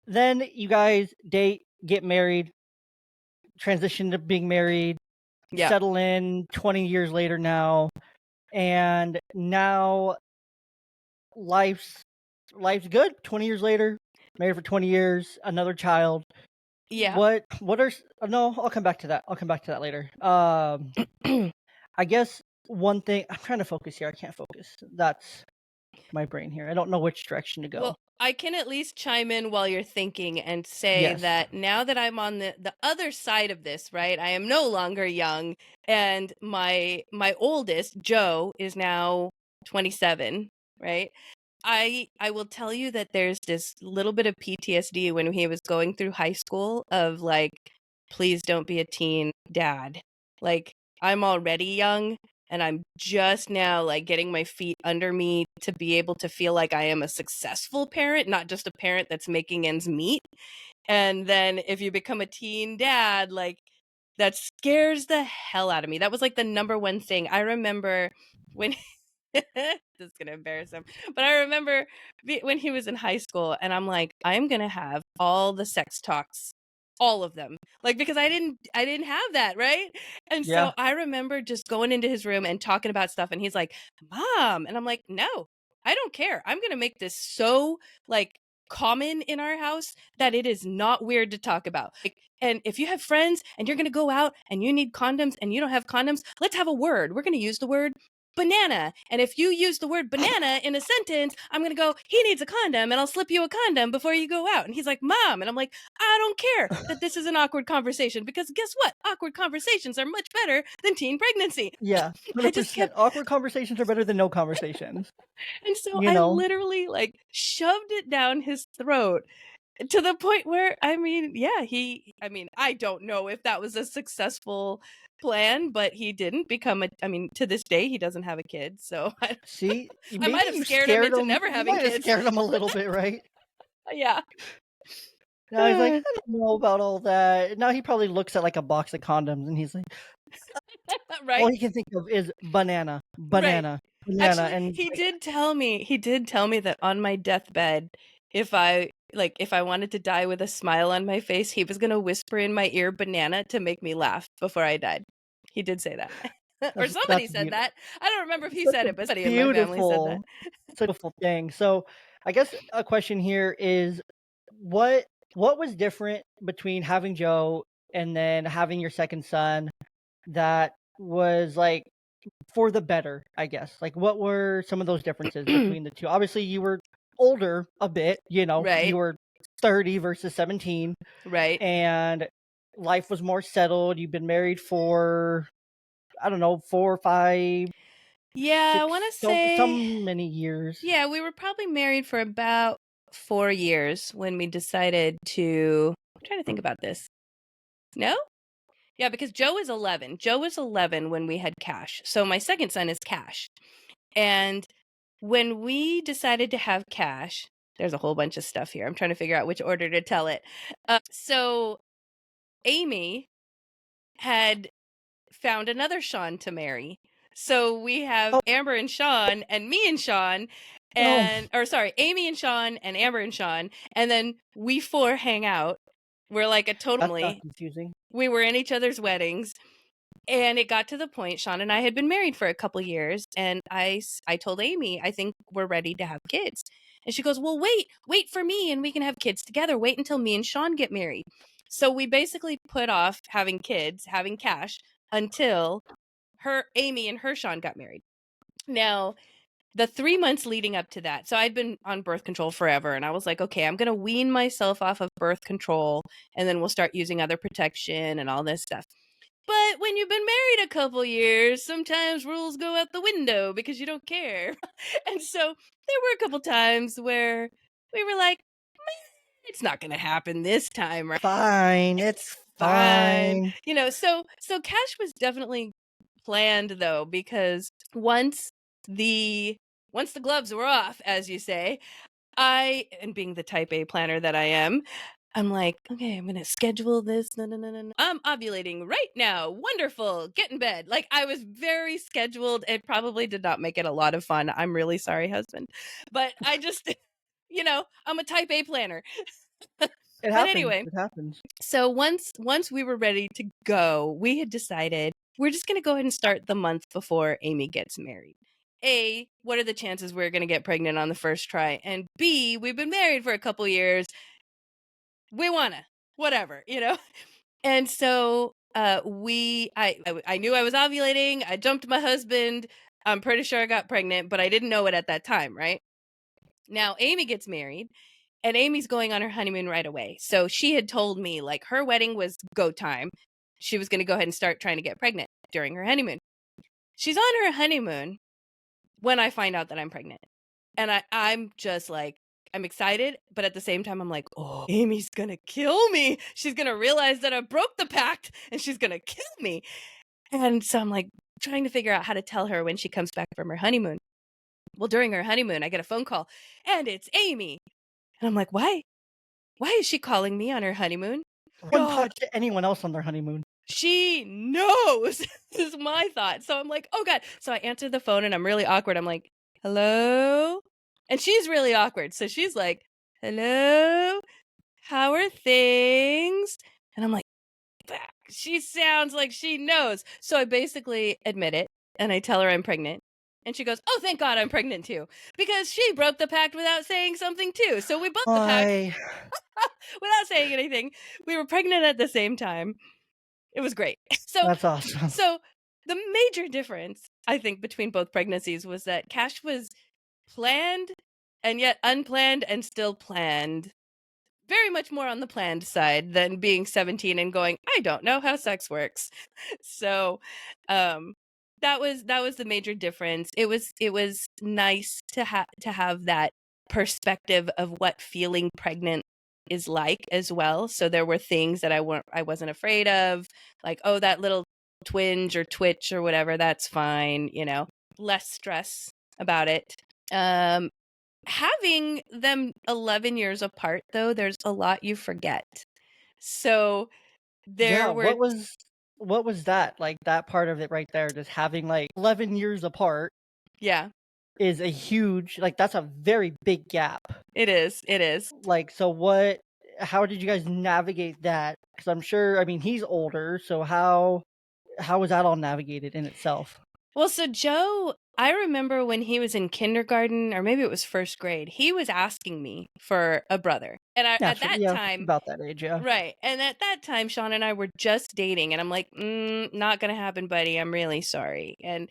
then you guys date, get married, transition to being married, Yeah. settle in 20 years later now, and now life's good. 20 years later, married for 20 years, another child. Yeah. What are no, I'll come back to that. I'll come back to that later. I guess one thing, I'm trying to focus here. I can't focus. That's my brain here. I don't know which direction to go. Well, I can at least chime in while you're thinking and say Yes. that now that I'm on the other side of this, right? I am no longer young, and my oldest, Joe, is now 27, right? I will tell you that there's this little bit of PTSD when he was going through high school of like, please don't be a teen dad. Like, I'm already young and I'm just now like getting my feet under me to be able to feel like I am a successful parent, not just a parent that's making ends meet. And then if you become a teen dad, like, that scares the hell out of me. That was like the number one thing. I remember when this is gonna embarrass him, but I remember when he was in high school, and I'm like, I'm gonna have all the sex talks, all of them, like, because I didn't have that, right? And Yeah. so I remember just going into his room and talking about stuff, and he's like, "Mom," and I'm like, "No, I don't care. I'm gonna make this so like common in our house that it is not weird to talk about. Like, and if you have friends and you're going to go out and you need condoms and you don't have condoms, let's have a word. We're going to use the word banana. And if you use the word banana in a sentence, I'm going to go, he needs a condom and I'll slip you a condom before you go out." And he's like, "Mom." And I'm like, "I don't care that this is an awkward conversation, because guess what? Awkward conversations are much better than teen pregnancy." Yeah. I just 100%. kept, Awkward conversations are better than no conversations. and so You I know? literally like shoved it down his throat to the point where, I mean, yeah, I don't know if that was a successful plan, but he didn't become to this day, he doesn't have a kid. So See, I maybe might have you scared him into him. never You having might have kids. scared him a little bit, right? Yeah. Now he's like, I don't know about all that. Now he probably looks at like a box of condoms and he's like, all Right. he can think of is banana, Right. banana, Actually, and he did tell me that on my deathbed, if I wanted to die with a smile on my face, he was going to whisper in my ear banana to make me laugh before I died. He did say that. Or somebody that's said beautiful. that. I don't remember if he Such said a it, but somebody in my family said that. such a beautiful thing. So I guess a question here is what was different between having Joe and then having your second son that was like for the better, I guess? Like what were some of those differences between the two? Obviously you were older a bit, you Right. were 30 versus 17, Right. and life was more settled. You've been married for, I don't know, 4 or 5, Yeah, I 6, want to so say, many years. yeah, we were probably married for about 4 years when we decided to, I'm trying to think about this. No? Yeah, because Joe is 11. Joe was 11 when we had Cash. So my second son is Cash. And when we decided to have Cash, there's a whole bunch of stuff here. I'm trying to figure out which order to tell it. So Amy had found another Sean to marry. So we have Oh, Amber and Sean and me and Sean, oh, Amy and Sean and Amber and Sean, and then we four hang out. We're like a total that's not family. confusing. We were in each other's weddings. And it got to the point, Sean and I had been married for a couple years, and I told Amy, I think we're ready to have kids. And she goes, well, wait for me and we can have kids together. Wait until me and Sean get married. So we basically put off having kids, having Cash, until Amy and her Sean got married. Now, the 3 months leading up to that, so I'd been on birth control forever, and I was like, okay, I'm going to wean myself off of birth control, and then we'll start using other protection and all this stuff. But when you've been married a couple years, sometimes rules go out the window because you don't care. And so there were a couple times where we were like, it's not going to happen this time, right? Fine, it's Fine. fine. You know, so Cash was definitely planned though, because once the gloves were off, as you say, and being the type A planner that I am, I'm like, okay, I'm gonna schedule this. No. I'm ovulating right now. Wonderful. Get in bed. Like, I was very scheduled. It probably did not make it a lot of fun. I'm really sorry, husband. But I just, I'm a type A planner. It But happens. anyway, It happens. so once we were ready to go, we had decided we're just gonna go ahead and start the month before Amy gets married. A, what are the chances we're gonna get pregnant on the first try? And B, we've been married for a couple years. We wanna, whatever. And so I knew I was ovulating. I jumped my husband. I'm pretty sure I got pregnant, but I didn't know it at that time, right? Now Amy gets married, and Amy's going on her honeymoon right away. So she had told me, like, her wedding was go time. She was going to go ahead and start trying to get pregnant during her honeymoon. She's on her honeymoon when I find out that I'm pregnant. And I'm just like, I'm excited, but at the same time, I'm like, oh, Amy's going to kill me. She's going to realize that I broke the pact and she's going to kill me. And so I'm like trying to figure out how to tell her when she comes back from her honeymoon. Well, during her honeymoon, I get a phone call and it's Amy. And I'm like, why? Why is she calling me on her honeymoon? Wouldn't God, talk to anyone else on their honeymoon. she knows, is my thought. So I'm like, oh God. So I answer the phone and I'm really awkward. I'm like, hello? And she's really awkward. So she's like, hello? How are things? And I'm like, she sounds like she knows. So I basically admit it and I tell her I'm pregnant. And she goes, oh, thank God I'm pregnant too. Because she broke the pact without saying something too. So we broke the pact without saying anything. We were pregnant at the same time. It was great. That's awesome. So the major difference, I think, between both pregnancies was that Cash was planned and yet unplanned and still planned. Very much more on the planned side than being 17 and going, I don't know how sex works. So that was the major difference. It was nice to have that perspective of what feeling pregnant is like as well. So there were things that I wasn't afraid of, like, oh, that little twinge or twitch or whatever, that's fine, less stress about it. Having them 11 years apart, though, there's a lot you forget. So there were, what was that? Like, that part of it right there, just having like 11 years apart yeah, is a huge, like, that's a very big gap. it is. Like, so how did you guys navigate that? Because I'm sure, I mean, he's older, so how was that all navigated in itself? Well, so Joe, I remember when he was in kindergarten, or maybe it was first grade, he was asking me for a brother. And at that time, about that age, yeah. right. And at that time, Sean and I were just dating, and I'm like, not gonna happen, buddy. I'm really sorry. And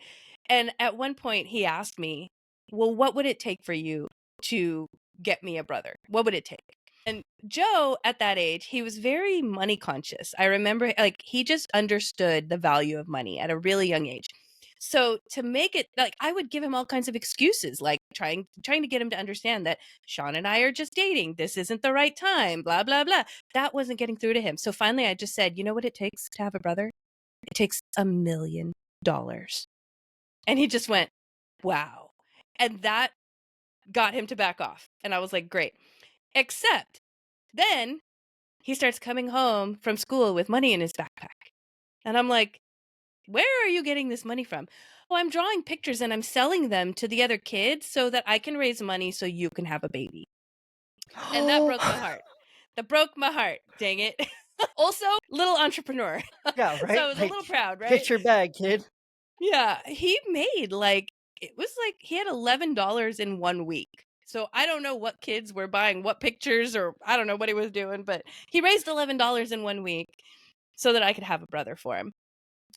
at one point, he asked me, well, what would it take for you to get me a brother? What would it take? And Joe, at that age, he was very money conscious. I remember, like, he just understood the value of money at a really young age. So to make it, like, I would give him all kinds of excuses, like trying to get him to understand that Sean and I are just dating. This isn't the right time, blah, blah, blah. That wasn't getting through to him. So finally I just said, you know what it takes to have a brother? It takes $1 million. And he just went, wow. And that got him to back off. And I was like, great. Except then he starts coming home from school with money in his backpack. And I'm like, where are you getting this money from? Oh, I'm drawing pictures and I'm selling them to the other kids so that I can raise money so you can have a baby. And that broke my heart. That broke my heart. Dang it. Also, little entrepreneur. Yeah, So I right? was a Like, little proud, right? get your bag, kid. Yeah, he made like it was like he had $11 in 1 week. So I don't know what kids were buying what pictures or I don't know what he was doing, but he raised $11 in 1 week so that I could have a brother for him.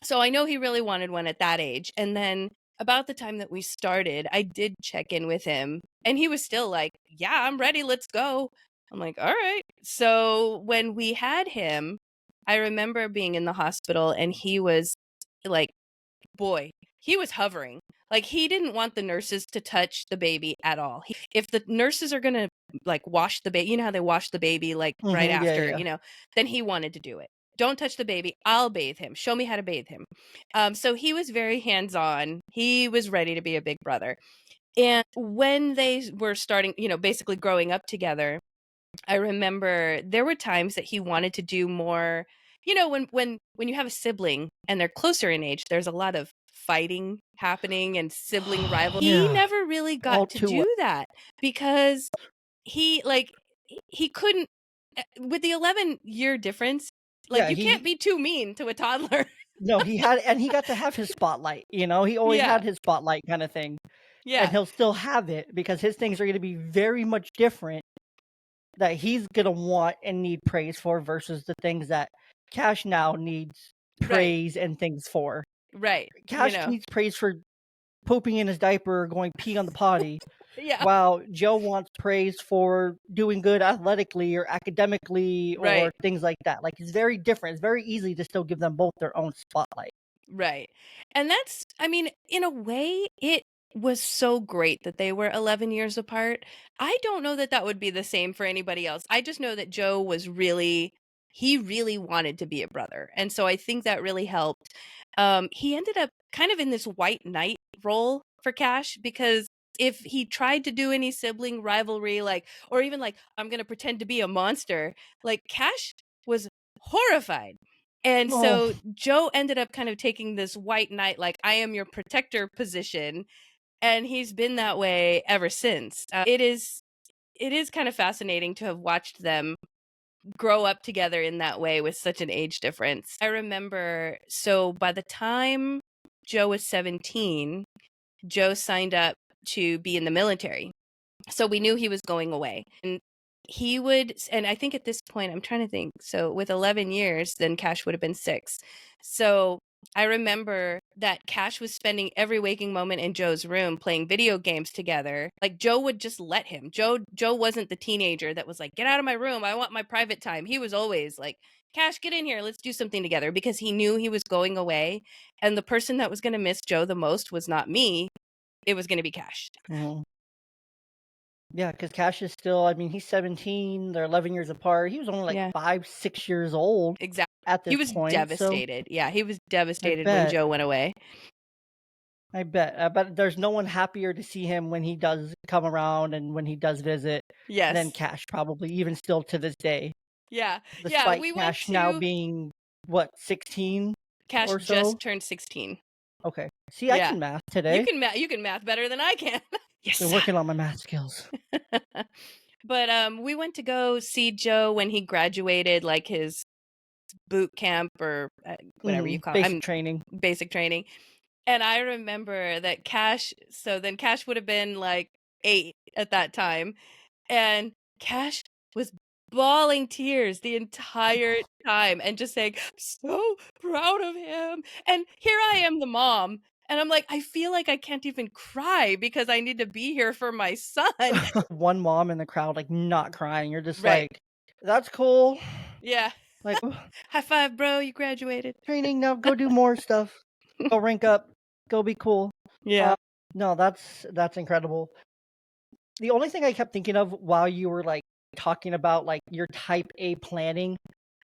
So I know he really wanted one at that age. And then about the time that we started, I did check in with him and he was still like, "Yeah, I'm ready, let's go." I'm like, "All right." So when we had him, I remember being in the hospital and he was like, boy, he was hovering. Like he didn't want the nurses to touch the baby at all. If the nurses are going to like wash the baby, you know how they wash the baby like right Yeah, after, yeah. then he wanted to do it. Don't touch the baby. I'll bathe him. Show me how to bathe him. So he was very hands-on. He was ready to be a big brother. And when they were starting, basically growing up together, I remember there were times that he wanted to do more. When you have a sibling and they're closer in age, there's a lot of fighting happening and sibling rival. He Yeah, never really all got to too well. do that because he couldn't with the 11-year difference. Like Yeah, you can't be too mean to a toddler. no, he got to have his spotlight, he always Yeah. had his spotlight kinda thing, and Yeah. he'll still have it because his things are gonna be very much different that he's gonna want and need praise for versus the things that Cash now needs Right. praise and things for. Right. Cash needs praise for pooping in his diaper or going pee on the potty, Yeah. while Joe wants praise for doing good athletically or academically or Right. things like that. Like, it's very different. It's very easy to still give them both their own spotlight. Right. And in a way, it was so great that they were 11 years apart. I don't know that that would be the same for anybody else. I just know that Joe he really wanted to be a brother. And so I think that really helped. He ended up kind of in this white knight role for Cash because if he tried to do any sibling rivalry, or even I'm going to pretend to be a monster, Cash was horrified. And Oh, so Joe ended up kind of taking this white knight, like, I am your protector position. And he's been that way ever since. It is kind of fascinating to have watched them grow up together in that way with such an age difference. I remember, so by the time Joe was 17, Joe signed up to be in the military. So we knew he was going away. And I think at this point, I'm trying to think. So with 11 years, then Cash would have been 6. So I remember that Cash was spending every waking moment in Joe's room playing video games together. Like Joe would just let him. Joe wasn't the teenager that was like, "Get out of my room. I want my private time." He was always like, "Cash, get in here. Let's do something together," because he knew he was going away. And the person that was going to miss Joe the most was not me. It was going to be Cash. mhm. Yeah, because Cash is still, he's 17, they're 11 years apart. He was only like Yeah. 5, 6 years old Exactly. at He this was point. So devastated. Yeah, he was I devastated when bet, Joe went away. I bet there's no one happier to see him when he does come around and when he does visit than Yes. Cash, probably even still to this day. Yeah. Yeah, Despite we went Cash now to being, what, 16 Cash or so? just turned 16. Okay. See, I Yeah. can math You today. can you can math better than I can. Been Yes. working on my math skills. But we went to go see Joe when he graduated like his boot camp or whatever you call it. Basic training. Basic training. And I remember that Cash would have been like 8 at that time. And Cash was bawling tears the entire time and just saying, "I'm so proud of him." And here I am, the mom, and I'm like, I feel like I can't even cry because I need to be here for my son. One mom in the crowd, like, not crying. You're just Right. like, "That's cool." Yeah. Like, High five, bro. You graduated. "Training, now go do more stuff. Go rank up. Go be cool." Yeah. Uh, no, that's incredible. The only thing I kept thinking of while you were, like, talking about, like, your type A planning,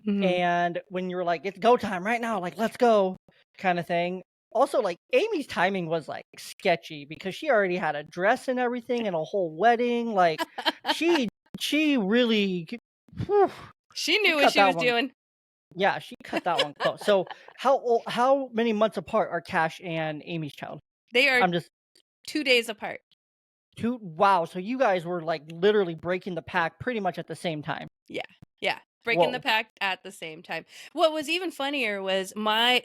Mhm. and when you were like, "It's go time right now, like, let's go," kinda thing. Also, like, Amy's timing was, like, sketchy because she already had a dress and everything and a whole wedding, like, she she really whew, She she knew what cut she that was one. doing. Yeah, she cut that one close. So, how many months apart are Cash and Amy's child? They are I'm just 2 days apart. 2 wow, so you guys were, like, literally breaking the pack pretty much at the same time. Yeah. Yeah. breaking the Whoa. pact at the same time. What was even funnier was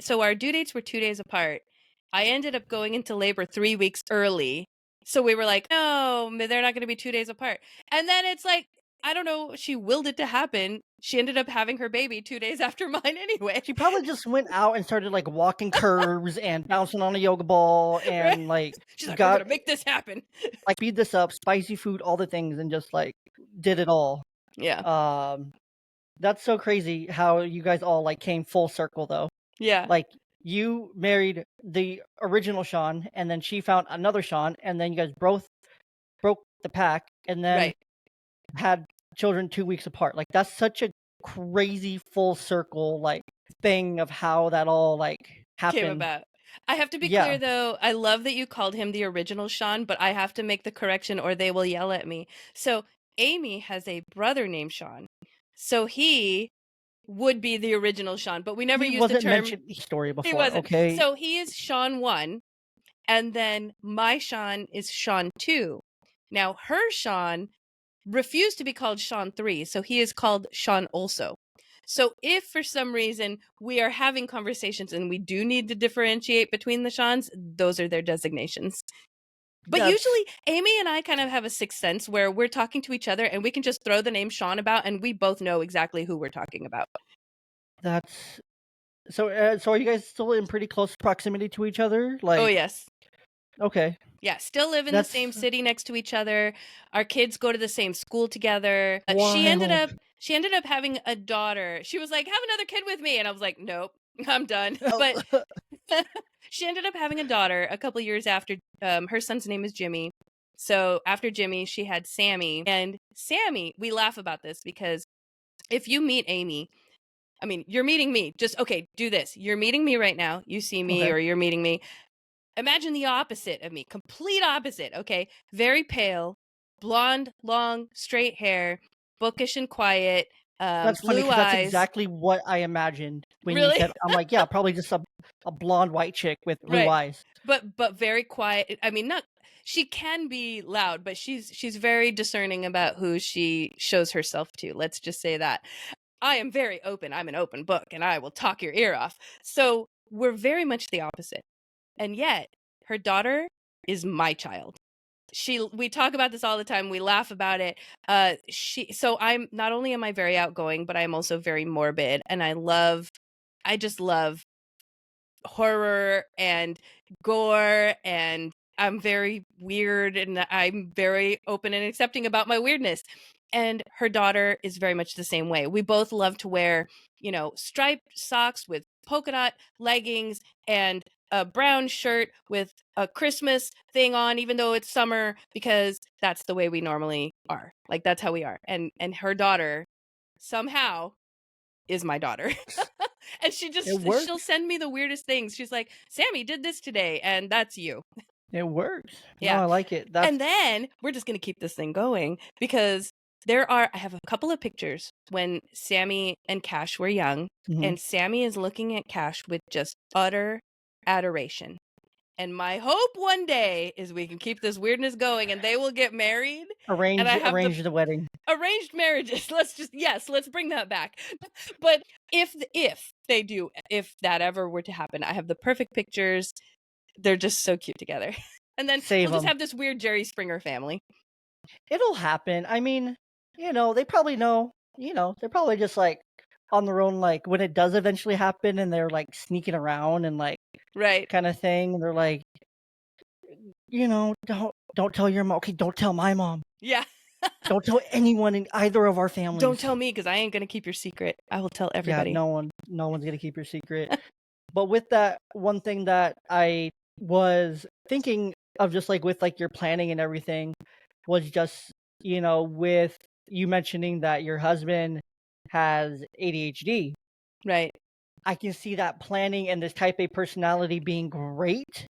so our due dates were 2 days apart. I ended up going into labor 3 weeks early. So we were like, no, they're not going to be 2 days apart. And then it's like, I don't know, she willed it to happen. She ended up having her baby 2 days after mine anyway. She probably just went out and started like walking curves and bouncing on a yoga ball Right? and like She's like, we're got going to make this happen. like speed this up, spicy food, all the things, and just like did it all. Yeah. That's so crazy how you guys all like came full circle though. Yeah. Like you married the original Sean, and then she found another Sean, and then you guys both broke the pack, and then Right. had children 2 weeks apart. Like that's such a crazy full circle like thing of how that all like Came happened. about. I have to be Yeah. clear though, I love that you called him the original Sean, but I have to make the correction or they will yell at me. So Amy has a brother named Sean. So he would be the original Sean, but we never He used wasn't the term. mentioned in the story before. He wasn't. Okay. So he is Sean 1, and then my Sean is Sean 2. Now her Sean refused to be called Sean 3, so he is called Sean also. So if for some reason we are having conversations and we do need to differentiate between the Seans, those are their designations. But usually Amy and I kind of have a sixth sense where we're talking to each other and we can just throw the name Sean about and we both know exactly who we're talking about. That's so. So are you guys still in pretty close proximity to each other? Like, Oh yes. okay. Yeah, still live in the same city next to each other. Our kids go to the same school together. She ended up having a daughter. She was like, "Have another kid with me," and I was like, "Nope, I'm done." But she ended up having a daughter a couple years after. Her son's name is Jimmy. So after Jimmy, she had Sammy. And Sammy, we laugh about this because if you meet Amy, I mean, you're meeting me. Just okay, do this. You're meeting me right now. You see me, Okay. or you're meeting me. Imagine the opposite of me, complete opposite, okay? Very pale, blonde, long, straight hair, bookish and quiet, That's funny blue because that's eyes. exactly what I imagined when Really? you said. I'm like, yeah, probably just a blonde white chick with blue Right. eyes. But very quiet. I mean, not she can be loud, but she's very discerning about who she shows herself to. Let's just say that. I am very open. I'm an open book and I will talk your ear off. So, we're very much the opposite. And yet, her daughter is my child. We talk about this all the time. We laugh about it. So I'm not only am I very outgoing, but I'm also very morbid, and I just love horror and gore, and I'm very weird, and I'm very open and accepting about my weirdness. And her daughter is very much the same way. We both love to wear, striped socks with polka dot leggings and a brown shirt with a Christmas thing on, even though it's summer, because that's the way we normally are. Like that's how we are. And her daughter somehow is my daughter. And she'll send me the weirdest things. She's like, Sammy did this today, and that's you. It works. Yeah. No, I like it. And then we're just gonna keep this thing going because I have a couple of pictures when Sammy and Cash were young, and Sammy is looking at Cash with just utter adoration. And my hope one day is we can keep this weirdness going and they will get married. arrange the wedding. Arranged marriages. Let's bring that back. But if that ever were to happen, I have the perfect pictures. They're just so cute together. And then Save we'll just 'em. have this weird Jerry Springer family. It'll happen. I mean, they probably know. They're probably just like on their own. Like when it does eventually happen, and they're like sneaking around and like Right. kind of thing. And they're like, don't tell your mom. Okay, don't tell my mom. Yeah. Don't tell anyone in either of our families. Don't tell me because I ain't gonna keep your secret. I will tell everybody. Yeah, no one's gonna keep your secret. But with that, one thing that I was thinking of, just like with like your planning and everything, was just with you mentioning that your husband has ADHD. Right. I can see that planning and this type A personality being great,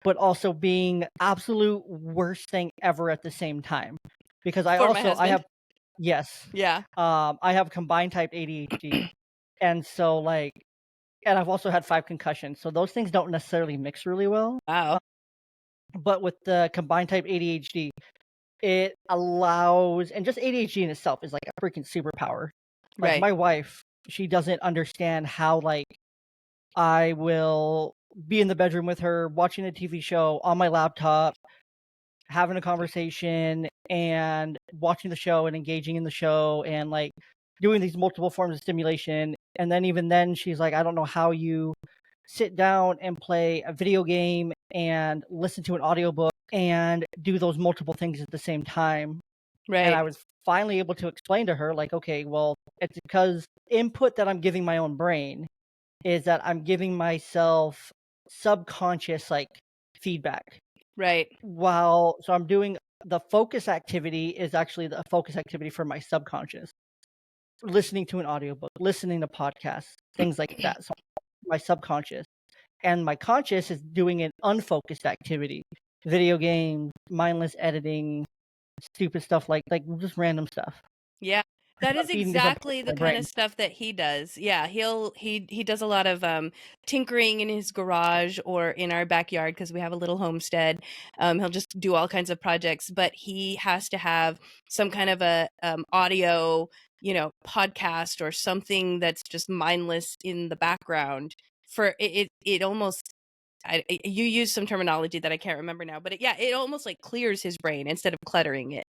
but also being absolute worst thing ever at the same time. Because I have yes. Yeah. I have combined type ADHD. And so and I've also had 5 concussions. So those things don't necessarily mix really well. Wow. But with the combined type ADHD, it allows, and just ADHD in itself is like a freaking superpower. Like Right. my wife, she doesn't understand how like I will be in the bedroom with her watching a TV show on my laptop, having a conversation and watching the show and engaging in the show and like doing these multiple forms of stimulation. And then even then she's like, I don't know how you sit down and play a video game and listen to an audiobook and do those multiple things at the same time. And Right. I was finally able to explain to her, like, okay, well, it's because input that I'm giving my own brain is that I'm giving myself subconscious like feedback. Right. So I'm doing the focus activity is actually the focus activity for my subconscious. Listening to an audiobook, listening to podcasts, things like that. So my subconscious. And my conscious is doing an unfocused activity. Video games, mindless editing, stupid stuff like just random stuff. Yeah. That is Feeding the subconscious exactly to the my kind brain. of stuff that he does. Yeah, he does a lot of tinkering in his garage or in our backyard because we have a little homestead. He'll just do all kinds of projects, but he has to have some kind of a audio, podcast or something that's just mindless in the background for it almost you use some terminology that I can't remember now, but it almost like clears his brain instead of cluttering it.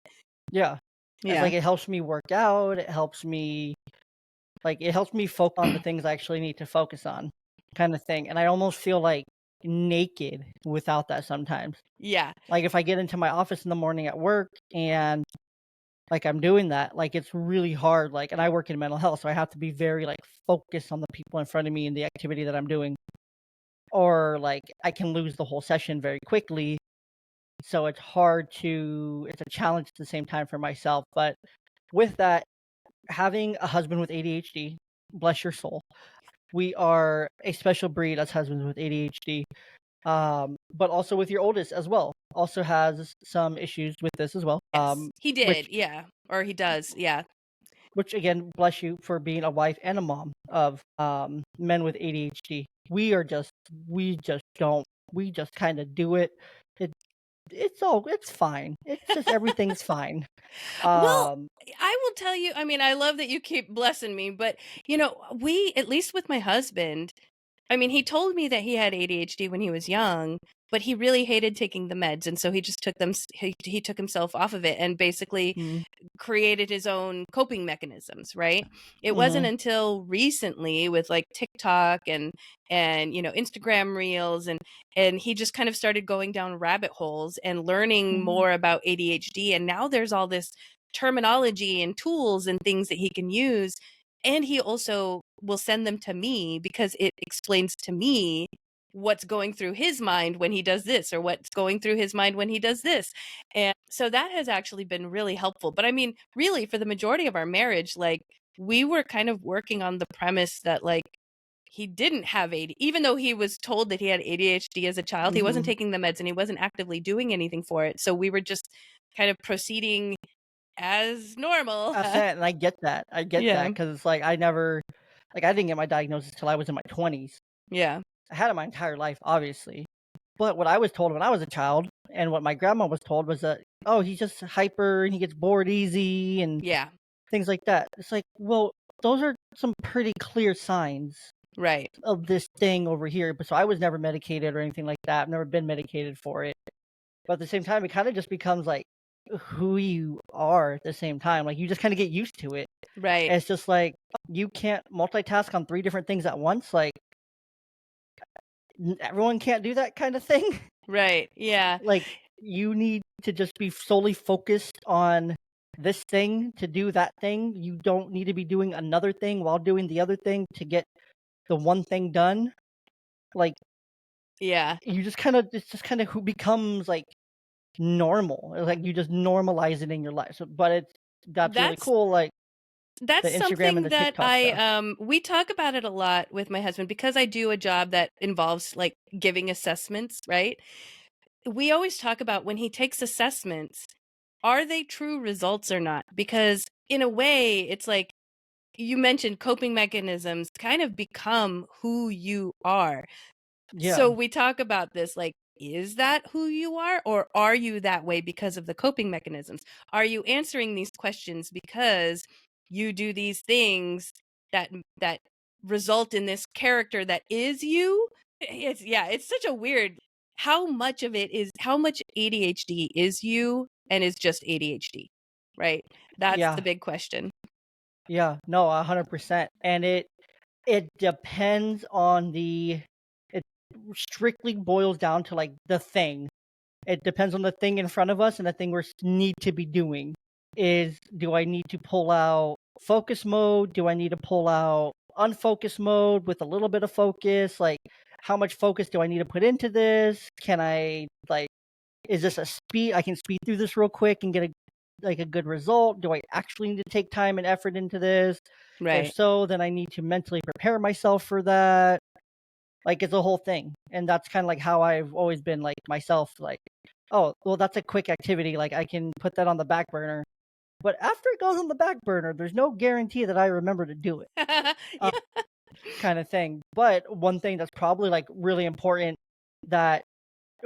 Yeah. It's Yeah. like it helps me work out, it helps me focus on the things I actually need to focus on, kind of thing. And I almost feel like naked without that sometimes. Yeah. Like if I get into my office in the morning at work and like I'm doing that, like it's really hard. Like, and I work in mental health, so I have to be very like focused on the people in front of me and the activity that I'm doing. Or like I can lose the whole session very quickly. So it's it's a challenge at the same time for myself. But with that, having a husband with ADHD, bless your soul, we are a special breed as husbands with ADHD. But also with your oldest as well, also has some issues with this as well. Yes. He Which did. Yeah. Or he does. Yeah. which again, bless you for being a wife and a mom of men with ADHD. We just kind of do it. it it's fine. It's just everything's fine. Well, Um, I will tell you, I mean, I love that you keep blessing me, but we, at least with my husband, I mean, he told me that he had ADHD when he was young, but he really hated taking the meds, and so he just took them. He took himself off of it and basically mm, created his own coping mechanisms. Right? It wasn't mhm, until recently with like TikTok and Instagram Reels and he just kind of started going down rabbit holes and learning mhm, more about ADHD, and now there's all this terminology and tools and things that he can use, and he also will send them to me because it explains to me what's going through his mind when he does this or what's going through his mind when he does this. And so that has actually been really helpful. But I mean, really, for the majority of our marriage, like we were kind of working on the premise that like he didn't have ADHD, even though he was told that he had ADHD as a child. He wasn't mhm. taking the meds and he wasn't actively doing anything for it. So we were just kind of proceeding as normal. I said, and I get that. I get that Yeah. because it's like I didn't get my diagnosis till I was in my 20s. Yeah. I had it my entire life, obviously. But what I was told when I was a child, and what my grandma was told was that, oh, he's just hyper and he gets bored easy and Yeah. things like that. It's like, well, those are some pretty clear signs Right. of this thing over here. But so I was never medicated or anything like that. I've never been medicated for it. But at the same time, it kind of just becomes like who you are at the same time. Like you just kind of get used to it. Right. And it's just like you can't multitask on three different things at once. Like everyone can't do that kind of thing. Right. Yeah. Like you need to just be solely focused on this thing to do that thing. You don't need to be doing another thing while doing the other thing to get the one thing done. Like Yeah. it's just kind of who becomes like normal. Like you just normalize it in your life. So, but that's really That's cool. Like the that's Instagram and something the that TikTok stuff. we talk about it a lot with my husband because I do a job that involves like giving assessments, right? We always talk about when he takes assessments, are they true results or not? Because in a way, it's like you mentioned coping mechanisms kind of become who you are. Yeah. So we talk about this like, is that who you are? Or are you that way because of the coping mechanisms? Are you answering these questions because you do these things that result in this character that is you. It's such a weird, how much ADHD is you and is just ADHD, right? That's the Yeah, big question. yeah, no, 100%. And it depends on it strictly boils down to like the thing. It depends on the thing in front of us and the thing we need to be doing. Do I need to pull out focus mode? Do I need to pull out unfocus mode with a little bit of focus? Like, how much focus do I need to put into this? Is this a speed? I can speed through this real quick and get a good result. Do I actually need to take time and effort into this? If Right. so, then I need to mentally prepare myself for that. Like, it's a whole thing. And that's kind of like how I've always been like myself. Like, oh, well, that's a quick activity. Like, I can put that on the back burner. But after it goes on the back burner, there's no guarantee that I remember to do it, Yeah. kind of thing. But one thing that's probably like really important that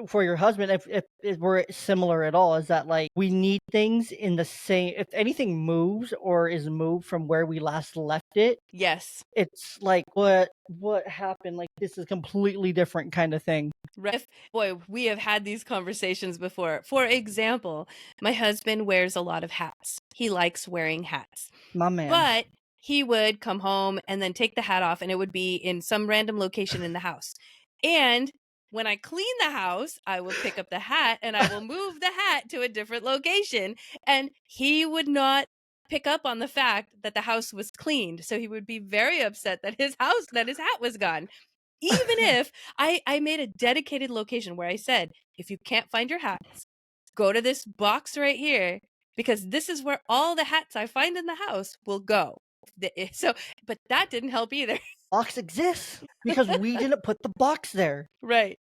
for your husband, if we're similar at all, is that like we need things in the same. If anything moves or is moved from where we last left it, Yes. it's like what happened? Like this is completely different kind of thing. Right. Boy, we have had these conversations before. For example, my husband wears a lot of hats. He likes wearing hats. My man. But he would come home and then take the hat off, and it would be in some random location in the house. And when I clean the house, I will pick up the hat and I will move the hat to a different location. And he would not pick up on the fact that the house was cleaned. So he would be very upset that his hat was gone. Even if I made a dedicated location where I said, if you can't find your hats, go to this box right here, because this is where all the hats I find in the house will go. So, but that didn't help either. Box exists because we didn't put the box there. Right.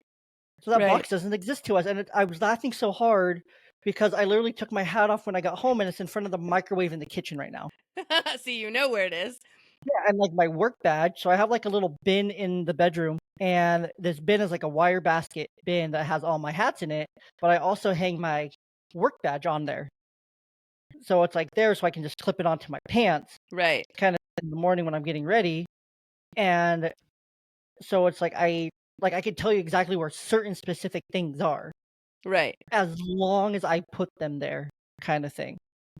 So that Right. box doesn't exist to us. And I was laughing so hard because I literally took my hat off when I got home and it's in front of the microwave in the kitchen right now. See, you know where it is. Yeah, and like my work badge. So I have like a little bin in the bedroom, and this bin is like a wire basket bin that has all my hats in it. But I also hang my work badge on there. So it's like there, so I can just clip it onto my pants Right. kind of in the morning when I'm getting ready. And so it's like I could tell you exactly where certain specific things are Right. as long as I put them there, kind of thing.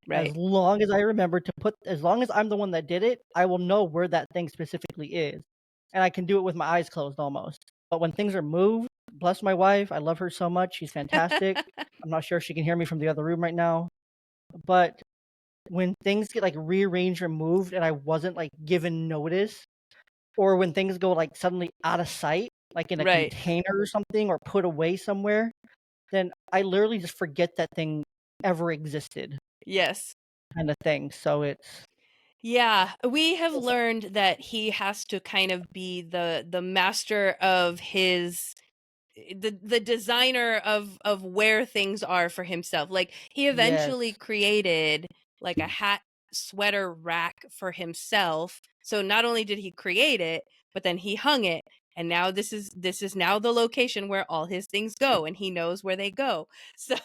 Right. As long as I remember as long as I'm the one that did it, I will know where that thing specifically is. And I can do it with my eyes closed almost. But when things are moved, bless my wife, I love her so much. She's fantastic. I'm not sure if she can hear me from the other room right now. But when things get like rearranged or moved and I wasn't like given notice, or when things go like suddenly out of sight, like in a Right. container or something, or put away somewhere, then I literally just forget that thing ever existed, Yes. kind of thing. So it's Yeah, we have learned that he has to kind of be the master of his the designer of where things are for himself. Like he yes, eventually created like a hat sweater rack for himself. So not only did he create it, but then he hung it, and now this is now the location where all his things go, and he knows where they go. So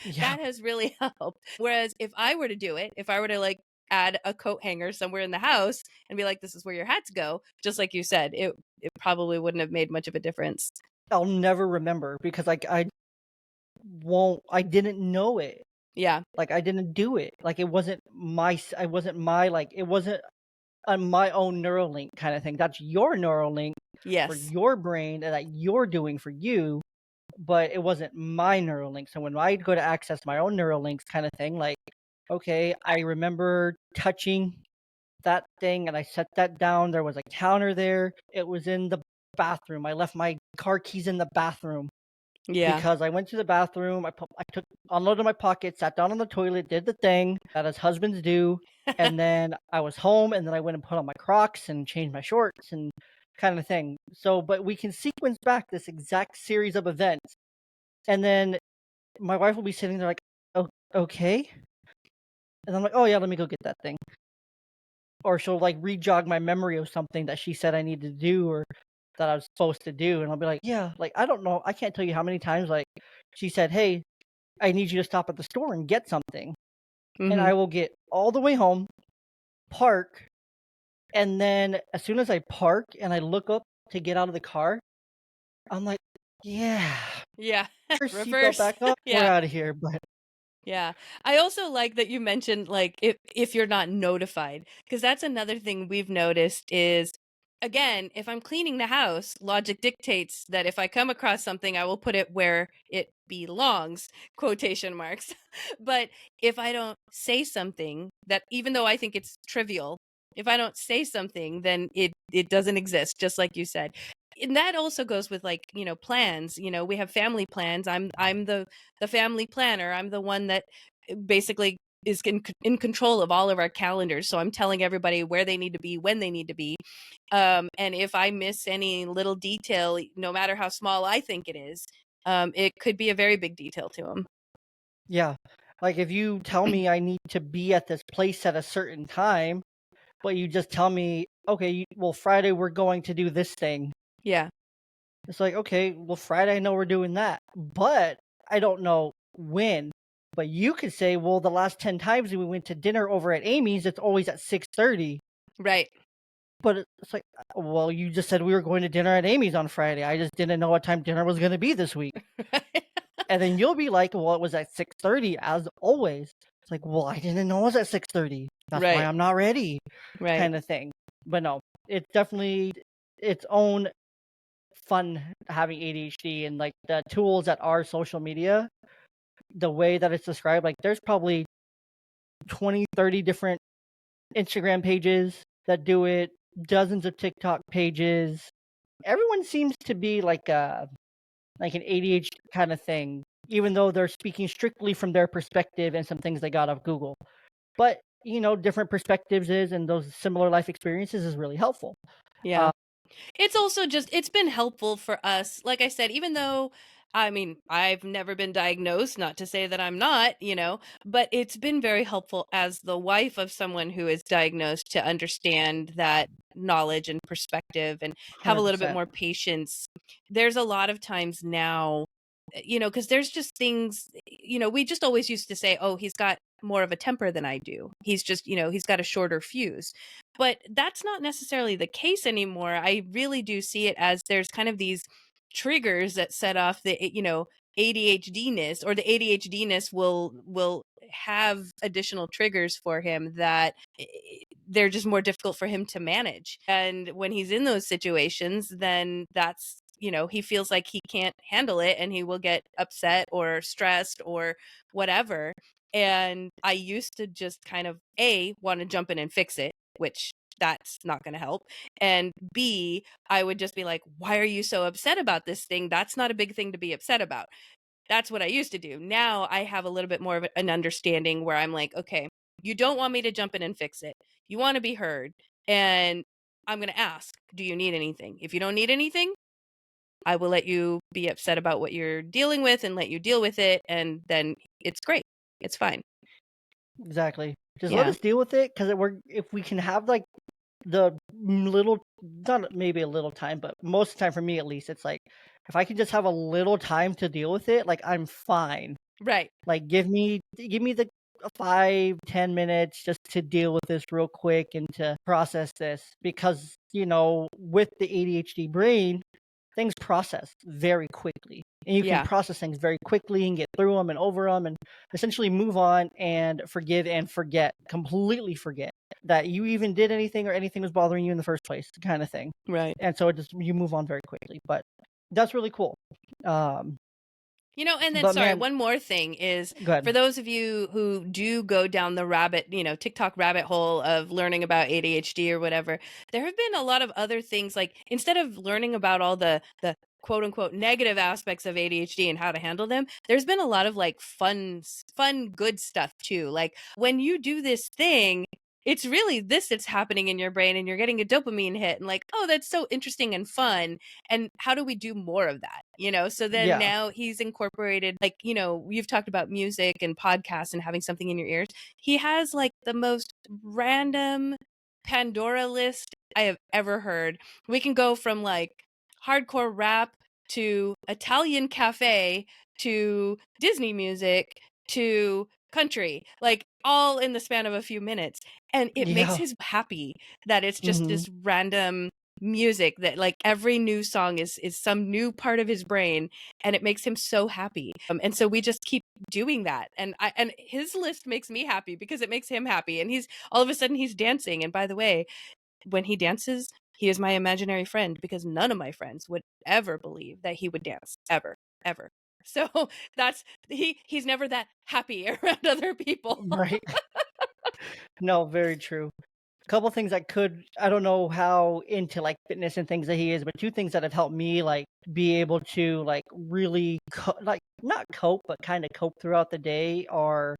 yeah. that has really helped. Whereas if I were to do it, if I were to like add a coat hanger somewhere in the house and be like, this is where your hats go, just like you said, it probably wouldn't have made much of a difference. I'll never remember because I didn't know it. Yeah. Like I didn't do it. Like it wasn't my like it wasn't on my own Neuralink kind of thing. That's your Neuralink for Yes. your brain that you're doing for you, but it wasn't my Neuralink. So when I go to access my own Neuralinks kind of thing, like, okay, I remember touching that thing and I set that down. There was a counter there. It was in the bathroom. I left my car keys in the bathroom Yeah. because I went to the bathroom. Unloaded my pocket, sat down on the toilet, did the thing that as husbands do, and then I was home. And then I went and put on my Crocs and changed my shorts and kind of thing. So, but we can sequence back this exact series of events, and then my wife will be sitting there like, "Oh, okay," and I'm like, "Oh yeah, let me go get that thing." Or she'll like re-jog my memory of something that she said I needed to do or that I was supposed to do, and I'll be like, "Yeah," like I don't know, I can't tell you how many times like she said, "Hey, I need you to stop at the store and get something," and Hmm. I will get all the way home, park, and then as soon as I park and I look up to get out of the car, I'm like, "Yeah, Yeah. put your seatbelt Reverse. back on, we're Yeah. out of here." But Yeah. I also like that you mentioned like if you're not notified, because that's another thing we've noticed is again, if I'm cleaning the house, logic dictates that if I come across something, I will put it where it belongs, quotation marks. But if I don't say something that even though I think it's trivial, if I don't say something, then it doesn't exist, just like you said. And that also goes with like, plans. We have family plans. I'm the family planner. I'm the one that basically is in control of all of our calendars. So I'm telling everybody where they need to be, when they need to be. And if I miss any little detail, no matter how small I think it is, it could be a very big detail to them. yeah, like if you tell me I need to be at this place at a certain time, but you just tell me, okay, well, Friday we're going to do this thing. Yeah. It's like, okay, well, Friday I know we're doing that, but I don't know when. But you could say, well, the last 10 times we went to dinner over at Amy's, it's always at 6:30. Right. But it's like, well, you just said we were going to dinner at Amy's on Friday. I just didn't know what time dinner was going to be this week. And then you'll be like, well, it was at 6:30 as always. It's like, well, I didn't know it was at 6:30. That's why Right. I'm not ready, Right. kind of thing. But no, it's definitely its own fun having ADHD, and like the tools that are social media, the way that it's described, like there's probably 20, 30 different Instagram pages that do it, dozens of TikTok pages. Everyone seems to be like an ADHD kind of thing, even though they're speaking strictly from their perspective and some things they got off Google. But different perspectives and those similar life experiences is really helpful. Yeah. It's also just it's been helpful for us. Like I said, even though I mean, I've never been diagnosed, not to say that I'm not, but it's been very helpful as the wife of someone who is diagnosed to understand that knowledge and perspective and have a little bit 100%. more patience. There's a lot of times now, because there's just things, we just always used to say, oh, he's got more of a temper than I do. He's just, he's got a shorter fuse. But that's not necessarily the case anymore. I really do see it as there's kind of these triggers that set off the ADHD-ness, or the ADHD-ness will have additional triggers for him that they're just more difficult for him to manage. And when he's in those situations, then that's he feels like he can't handle it and he will get upset or stressed or whatever. And I used to just kind of want to jump in and fix it, which that's not going to help. And B, I would just be like, why are you so upset about this thing? That's not a big thing to be upset about. That's what I used to do. Now I have a little bit more of an understanding where I'm like, okay, you don't want me to jump in and fix it. You want to be heard. And I'm going to ask, do you need anything? If you don't need anything, I will let you be upset about what you're dealing with and let you deal with it. And then it's great. It's fine. Exactly. Just let Yeah. us deal with it, because if we can have like the little, not maybe a little time, but most of the time for me at least, it's like if I can just have a little time to deal with it, like I'm fine. Right. Like give me the 5-10 minutes just to deal with this real quick and to process this, because with the ADHD brain, things process very quickly, and you can Yeah. process things very quickly and get through them and over them and essentially move on and forgive and completely forget that you even did anything or anything was bothering you in the first place, kind of thing. Right. And so you move on very quickly, but that's really cool. And then But sorry, man, one more thing is go ahead. for those of you who do go down the TikTok rabbit hole of learning about ADHD or whatever, there have been a lot of other things, like instead of learning about all the quote unquote negative aspects of ADHD and how to handle them, there's been a lot of like fun good stuff too. Like when you do this thing, it's really this that's happening in your brain and you're getting a dopamine hit, and like, oh, that's so interesting and fun. And how do we do more of that? So then Yeah. now he's incorporated, like, you've talked about music and podcasts and having something in your ears. He has like the most random Pandora list I have ever heard. We can go from like hardcore rap to Italian cafe to Disney music to country. Like all in the span of a few minutes. And it makes Yeah. him happy that it's just Hmm. this random music that like every new song is some new part of his brain, and it makes him so happy. And so we just keep doing that. And his list makes me happy because it makes him happy. And he's all of a sudden he's dancing. And by the way, when he dances, he is my imaginary friend because none of my friends would ever believe that he would dance ever, ever. So that's he's never that happy around other people. Right. No, very true. A couple things I don't know how into like fitness and things that he is, but two things that have helped me like be able to like really like not cope, but kind of cope throughout the day are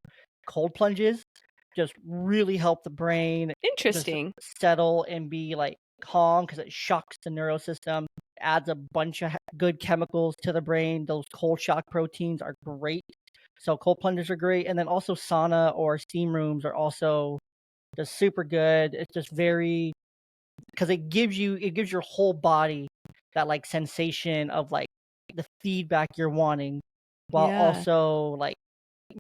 cold plunges. Just really help the brain just Interesting. settle and be like calm because it shocks the neurosystem, adds a bunch of good chemicals to the brain. Those cold shock proteins are great. So cold plunges are great. And then also sauna or steam rooms are also just super good. It's just very because it gives your whole body that like sensation of like the feedback you're wanting while Yeah. also like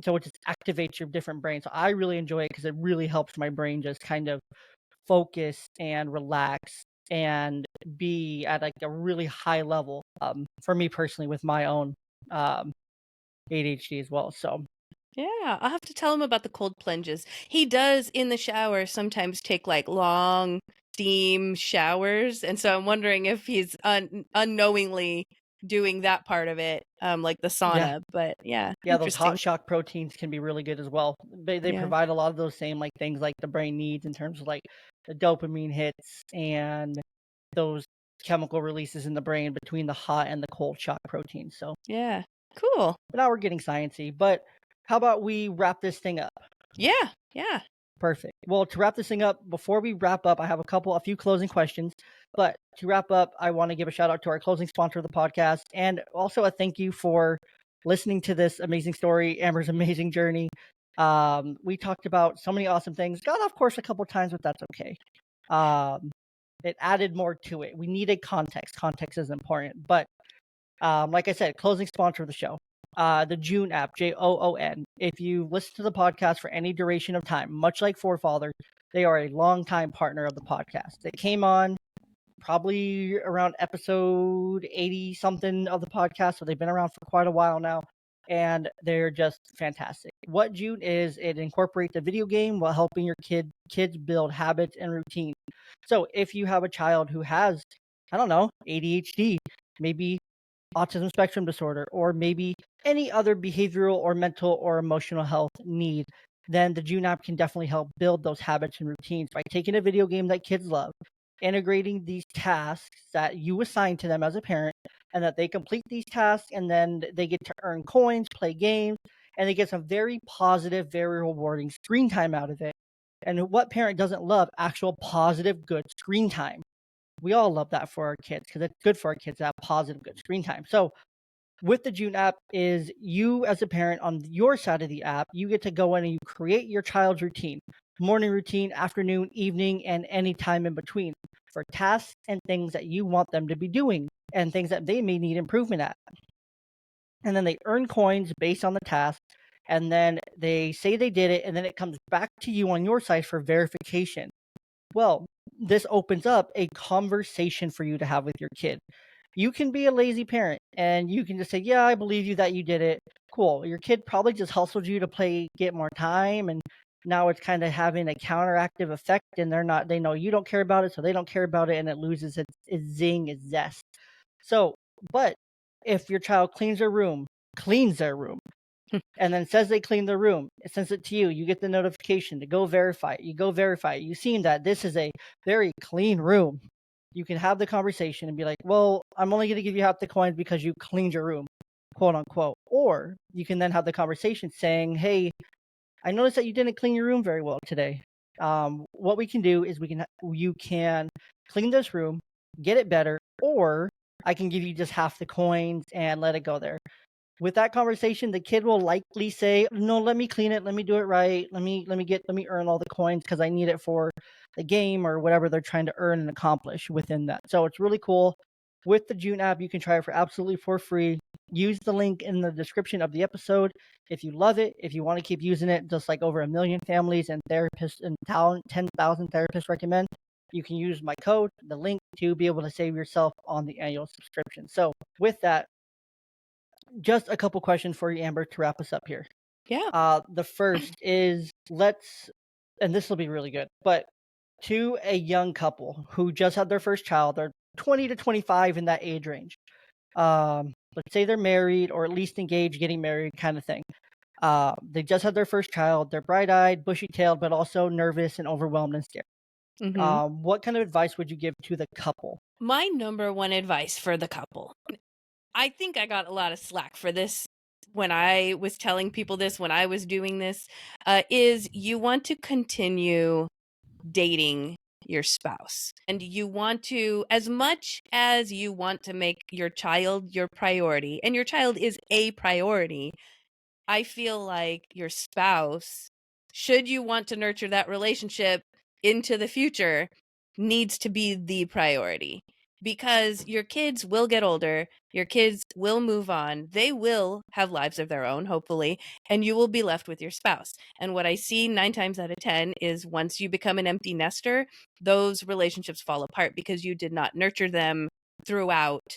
so it just activates your different brain. So I really enjoy it because it really helps my brain just kind of focus and relax and be at like a really high level. For me personally with my own um ADHD as well. So Yeah, I'll have to tell him about the cold plunges. He does in the shower sometimes take like long steam showers, and so I'm wondering if he's unknowingly doing that part of it, like the yeah. sauna. But yeah, Yeah, those interesting. hot shock proteins can be really good as well. They Yeah, provide a lot of those same like things like the brain needs in terms of like the dopamine hits and those chemical releases in the brain between the hot and the cold shock proteins. So yeah, cool. now we're getting sciencey, but how about we wrap this thing up? Yeah, yeah. Perfect. Well, to wrap this thing up, before we wrap up, I have a few closing questions. But to wrap up, I want to give a shout out to our closing sponsor of the podcast and also a thank you for listening to this amazing story, Amber's amazing journey. We talked about so many awesome things. Got off course a couple times, but that's okay. Um, it added more to it. We needed context. Context is important. But like I said, closing sponsor of the show, the June app, Joon. If you listen to the podcast for any duration of time, much like Forefather, they are a longtime partner of the podcast. They came on probably around episode 80 something of the podcast, so they've been around for quite a while now, and they're just fantastic. What June is, it incorporates a video game while helping your kids build habits and routines. So if you have a child who has, I don't know, ADHD, maybe autism spectrum disorder, or maybe any other behavioral or mental or emotional health need, then the June app can definitely help build those habits and routines by taking a video game that kids love, integrating these tasks that you assign to them as a parent, and that they complete these tasks, and then they get to earn coins, play games, and they get some very positive, very rewarding screen time out of it. And what parent doesn't love actual positive, good screen time? We all love that for our kids because it's good for our kids to have positive, good screen time. So with the June app is you as a parent on your side of the app, you get to go in and you create your child's routine, morning routine, afternoon, evening, and any time in between for tasks and things that you want them to be doing and things that they may need improvement at. And then they earn coins based on the task. And then they say they did it, and then it comes back to you on your side for verification. Well, this opens up a conversation for you to have with your kid. You can be a lazy parent and you can just say, "Yeah, I believe you that you did it." Cool. Your kid probably just hustled you to play, get more time, and now it's kind of having a counteractive effect, and they know you don't care about it, so they don't care about it, and it loses its zing, its zest. So, but if your child cleans their room, and then says they cleaned the room, it sends it to you. You get the notification to go verify it. You go verify it. You've seen that this is a very clean room. You can have the conversation and be like, well, I'm only going to give you half the coins because you cleaned your room, quote unquote. Or you can then have the conversation saying, hey, I noticed that you didn't clean your room very well today. What we can do is you can clean this room, get it better, or I can give you just half the coins and let it go there. With that conversation, the kid will likely say, "No, let me clean it. Let me do it right. Let me earn all the coins because I need it for the game or whatever they're trying to earn and accomplish within that." So it's really cool. With the June app, you can try it for absolutely for free. use the link in the description of the episode if you love it. If you want to keep using it, just like over 1 million families and therapists and 10,000 therapists recommend, you can use my code, the link, to be able to save yourself on the annual subscription. So with that, just a couple questions for you, Amber, to wrap us up here. Yeah. The first is, and this will be really good, but to a young couple who just had their first child, they're 20 to 25 in that age range. Let's say they're married or at least engaged, getting married kind of thing. They just had their first child. They're bright-eyed, bushy-tailed, but also nervous and overwhelmed and scared. What kind of advice would you give to the couple? My number one advice for the couple, I think I got a lot of slack for this when I was telling people this, when I was doing this, is you want to continue dating your spouse. And you want to, as much as you want to make your child your priority, and your child is a priority, I feel like your spouse, should you want to nurture that relationship into the future, needs to be the priority. Because your kids will get older, your kids will move on, they will have lives of their own, hopefully, and you will be left with your spouse. And what I see 9 times out of 10 is once you become an empty nester, those relationships fall apart because you did not nurture them throughout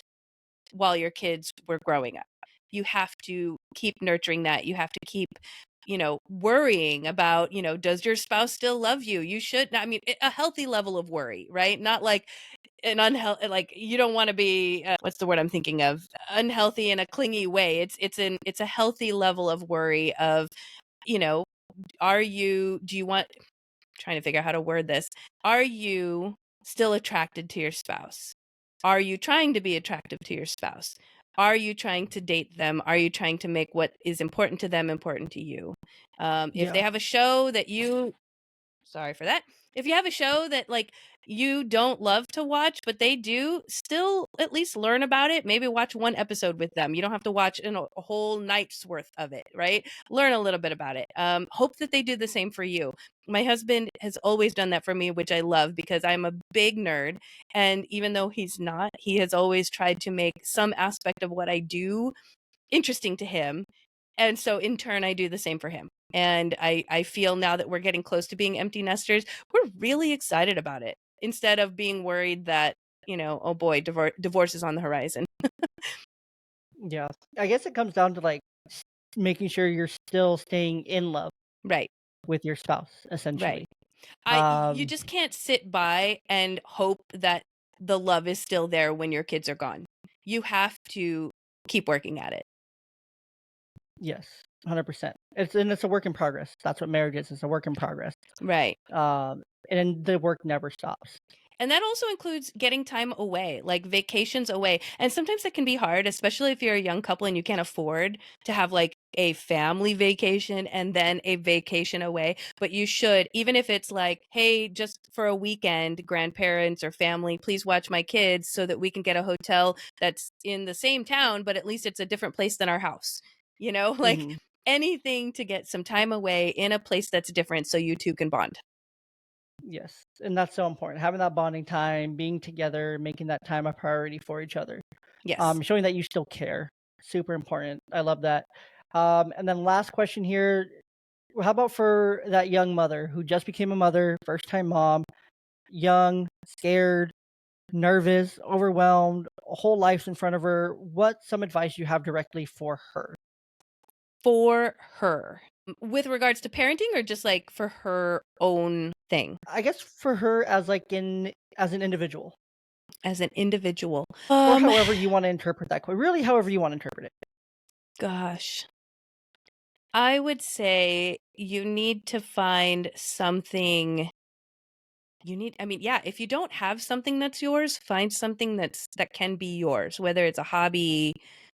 while your kids were growing up. You have to keep nurturing that. You have to keep, worrying about, does your spouse still love you? You should, I mean, a healthy level of worry, right? Not like an unhealthy, like you don't want to be, what's the word I'm thinking of? Unhealthy in a clingy way. It's a healthy level of worry of, do you want, trying to figure out how to word this. Are you still attracted to your spouse? Are you trying to be attractive to your spouse? Are you trying to date them? Are you trying to make what is important to them important to you? If they have a show that sorry for that. If you have a show that like you don't love to watch, but they do, still at least learn about it. Maybe watch one episode with them. You don't have to watch a whole night's worth of it, right? Learn a little bit about it. Hope that they do the same for you. My husband has always done that for me, which I love because I'm a big nerd. And even though he's not, he has always tried to make some aspect of what I do interesting to him. And so in turn, I do the same for him. And I feel now that we're getting close to being empty nesters, we're really excited about it instead of being worried that, oh boy, divorce is on the horizon. Yeah. I guess it comes down to like making sure you're still staying in love Right. with your spouse, essentially. You just can't sit by and hope that the love is still there when your kids are gone. You have to keep working at it. Yes, 100%. It's a work in progress. That's what marriage is. It's a work in progress. Right. And the work never stops. And that also includes getting time away, like vacations away. And sometimes that can be hard, especially if you're a young couple and you can't afford to have like a family vacation and then a vacation away. But you should, even if it's like, hey, just for a weekend, grandparents or family, please watch my kids so that we can get a hotel that's in the same town, but at least it's a different place than our house. Like anything to get some time away in a place that's different so you two can bond. Yes, and that's so important. Having that bonding time, being together, making that time a priority for each other. Yes. Showing that you still care. Super important. I love that. And then last question here. How about for that young mother who just became a mother, first time mom, young, scared, nervous, overwhelmed, a whole life's in front of her? What's some advice you have directly for her? For her. With regards to parenting or just like for her own thing? I guess for her as as an individual. As an individual. Or however you want to interpret that quote. Really, however you want to interpret it. Gosh. I would say you need to find something. If you don't have something that's yours, find something that can be yours, whether it's a hobby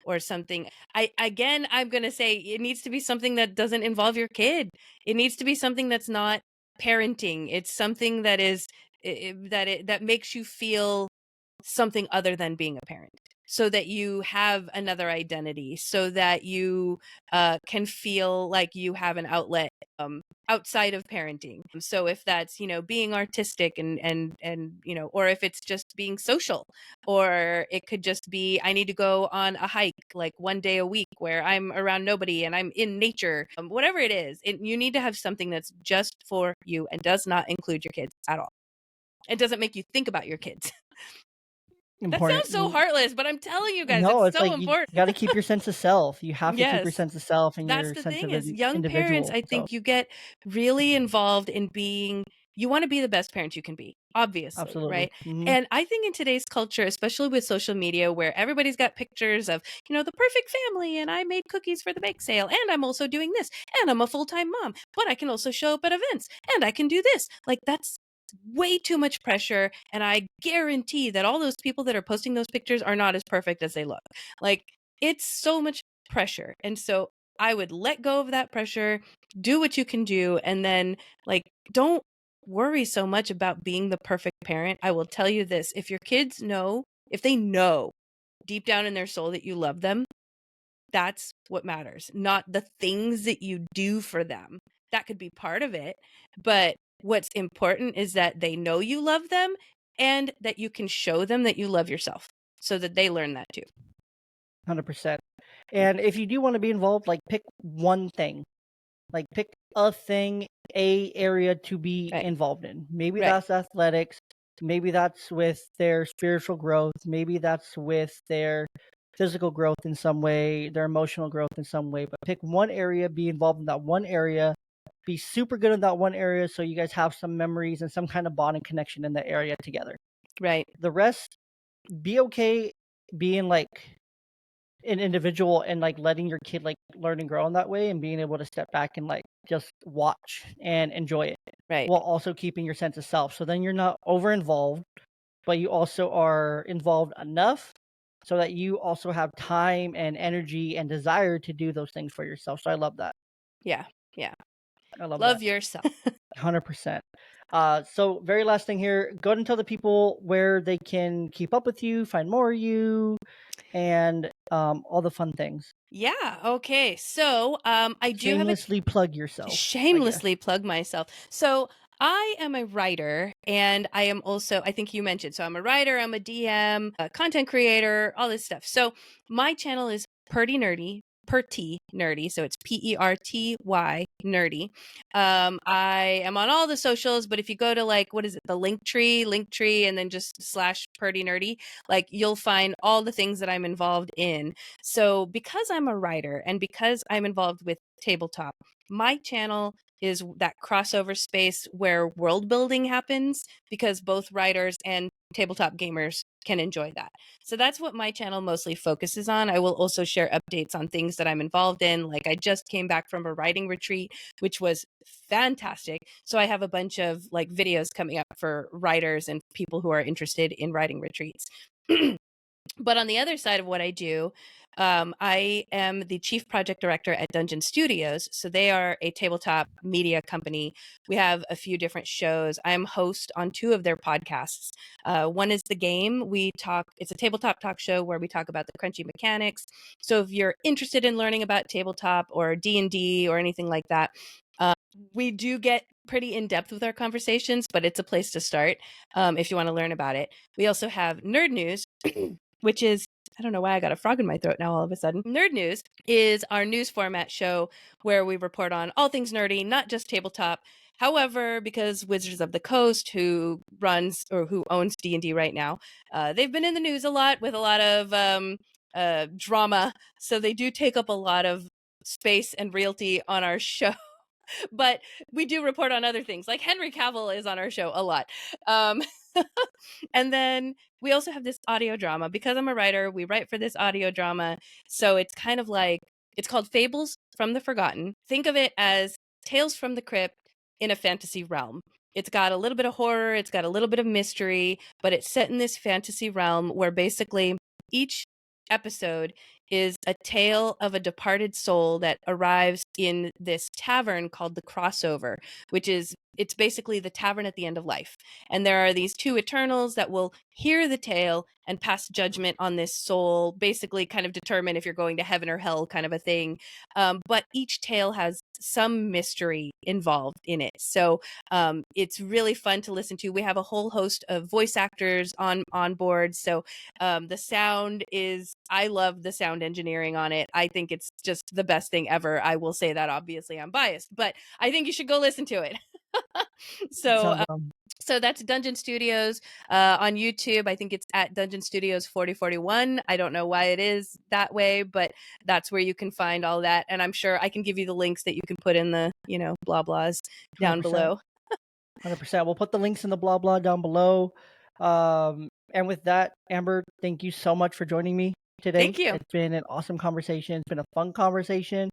or something. I'm going to say it needs to be something that doesn't involve your kid. It needs to be something that's not parenting. It's something that is that makes you feel something other than being a parent, so that you have another identity, so that you can feel like you have an outlet outside of parenting. So if that's, being artistic and or if it's just being social, or it could just be, I need to go on a hike like one day a week where I'm around nobody and I'm in nature, whatever it is, you need to have something that's just for you and does not include your kids at all. It doesn't make you think about your kids. That sounds so Important. heartless, but I'm telling you guys, No, it's it's so like you important. got to keep your sense of self. You have to keep your Yes. sense of self and That's your the sense thing of is an young parents, individual. I So think you get really involved in being, you want to be the best parent you can be, obviously, absolutely. right? And I think in today's culture, especially with social media, where everybody's got pictures of, the perfect family, and I made cookies for the bake sale, and I'm also doing this, and I'm a full-time mom, but I can also show up at events, and I can do this. Like, that's way too much pressure. And I guarantee that all those people that are posting those pictures are not as perfect as they look. Like, it's so much pressure. And so I would let go of that pressure, do what you can do, and then, like, don't worry so much about being the perfect parent. I will tell you this, if your kids know, if they know deep down in their soul that you love them, that's what matters, not the things that you do for them. That could be part of it, but what's important is that they know you love them and that you can show them that you love yourself so that they learn that too. 100%. And if you do want to be involved, like pick one thing, like pick a thing, a area to be Right. involved in. Maybe Right. that's athletics. Maybe that's with their spiritual growth. Maybe that's with their physical growth in some way, their emotional growth in some way. But pick one area, be involved in that one area, be super good in that one area so you guys have some memories and some kind of bonding connection in that area together. Right. The rest, be okay being like an individual and like letting your kid like learn and grow in that way and being able to step back and like just watch and enjoy it Right. while also keeping your sense of self. So then you're not over involved, but you also are involved enough so that you also have time and energy and desire to do those things for yourself. So I love that. Yeah. Yeah. I love Love that. yourself. 100%. So very last thing here, go ahead and tell the people where they can keep up with you, find more of you, and all the fun things. Yeah. Okay. So I do have a Shamelessly plug yourself, I guess. shamelessly plug myself. So I am a writer, and I am also, I think you mentioned, so I'm a writer, I'm a DM, a content creator, all this stuff. So my channel is Perty Nerdy, Perty Nerdy. So it's Perty Nerdy. I am on all the socials, but if you go to, like, what is it, the Linktree, and then just slash Perty Nerdy, like, you'll find all the things that I'm involved in. So because I'm a writer and because I'm involved with tabletop, my channel is that crossover space where world building happens, because both writers and tabletop gamers can enjoy that. So that's what my channel mostly focuses on. I will also share updates on things that I'm involved in. Like, I just came back from a writing retreat, which was fantastic. So I have a bunch of like videos coming up for writers and people who are interested in writing retreats. But on the other side of what I do, I am the chief project director at Dungeon Studios. So they are a tabletop media company. We have a few different shows. I am host on 2 of their podcasts. One is The Game. It's a tabletop talk show where we talk about the crunchy mechanics. So if you're interested in learning about tabletop or D&D or anything like that, we do get pretty in depth with our conversations, but it's a place to start if you want to learn about it. We also have Nerd News, which is, I don't know why I got a frog in my throat now all of a sudden. Nerd News is our news format show where we report on all things nerdy, not just tabletop. However, because Wizards of the Coast, who owns D&D right now, they've been in the news a lot with a lot of drama. So they do take up a lot of space and realty on our show. But we do report on other things, like Henry Cavill is on our show a lot. And then we also have this audio drama. Because I'm a writer, we write for this audio drama. So it's kind of like, it's called Fables from the Forgotten. Think of it as Tales from the Crypt in a fantasy realm. It's got a little bit of horror, it's got a little bit of mystery, but it's set in this fantasy realm where basically each episode is a tale of a departed soul that arrives in this tavern called the Crossover, which is it's basically the tavern at the end of life. And there are these two Eternals that will hear the tale and pass judgment on this soul, basically kind of determine if you're going to heaven or hell, kind of a thing. But each tale has some mystery involved in it. So it's really fun to listen to. We have a whole host of voice actors on board. So the sound is, I love the sound engineering on it. I think it's just the best thing ever. I will say that, obviously I'm biased, but I think you should go listen to it. So so that's Dungeon Studios on YouTube. I think it's at Dungeon Studios 4041. I don't know why it is that way, but that's where you can find all that. And I'm sure I can give you the links that you can put in the, blah blahs down 100%. below. 100%. We'll put the links in the blah blah down below. And with that, Amber, thank you so much for joining me today. Thank you. It's been an awesome conversation. It's been a fun conversation.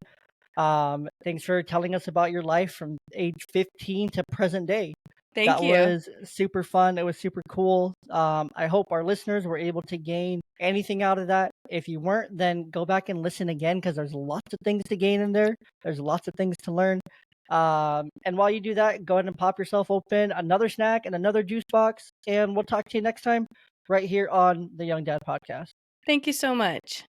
Thanks for telling us about your life from age 15 to present day. Thank you. That was super fun. It was super cool. I hope our listeners were able to gain anything out of that. If you weren't, then go back and listen again, because there's lots of things to gain in there. There's lots of things to learn. And while you do that, go ahead and pop yourself open another snack and another juice box. And we'll talk to you next time right here on the Young Dad Podcast. Thank you so much.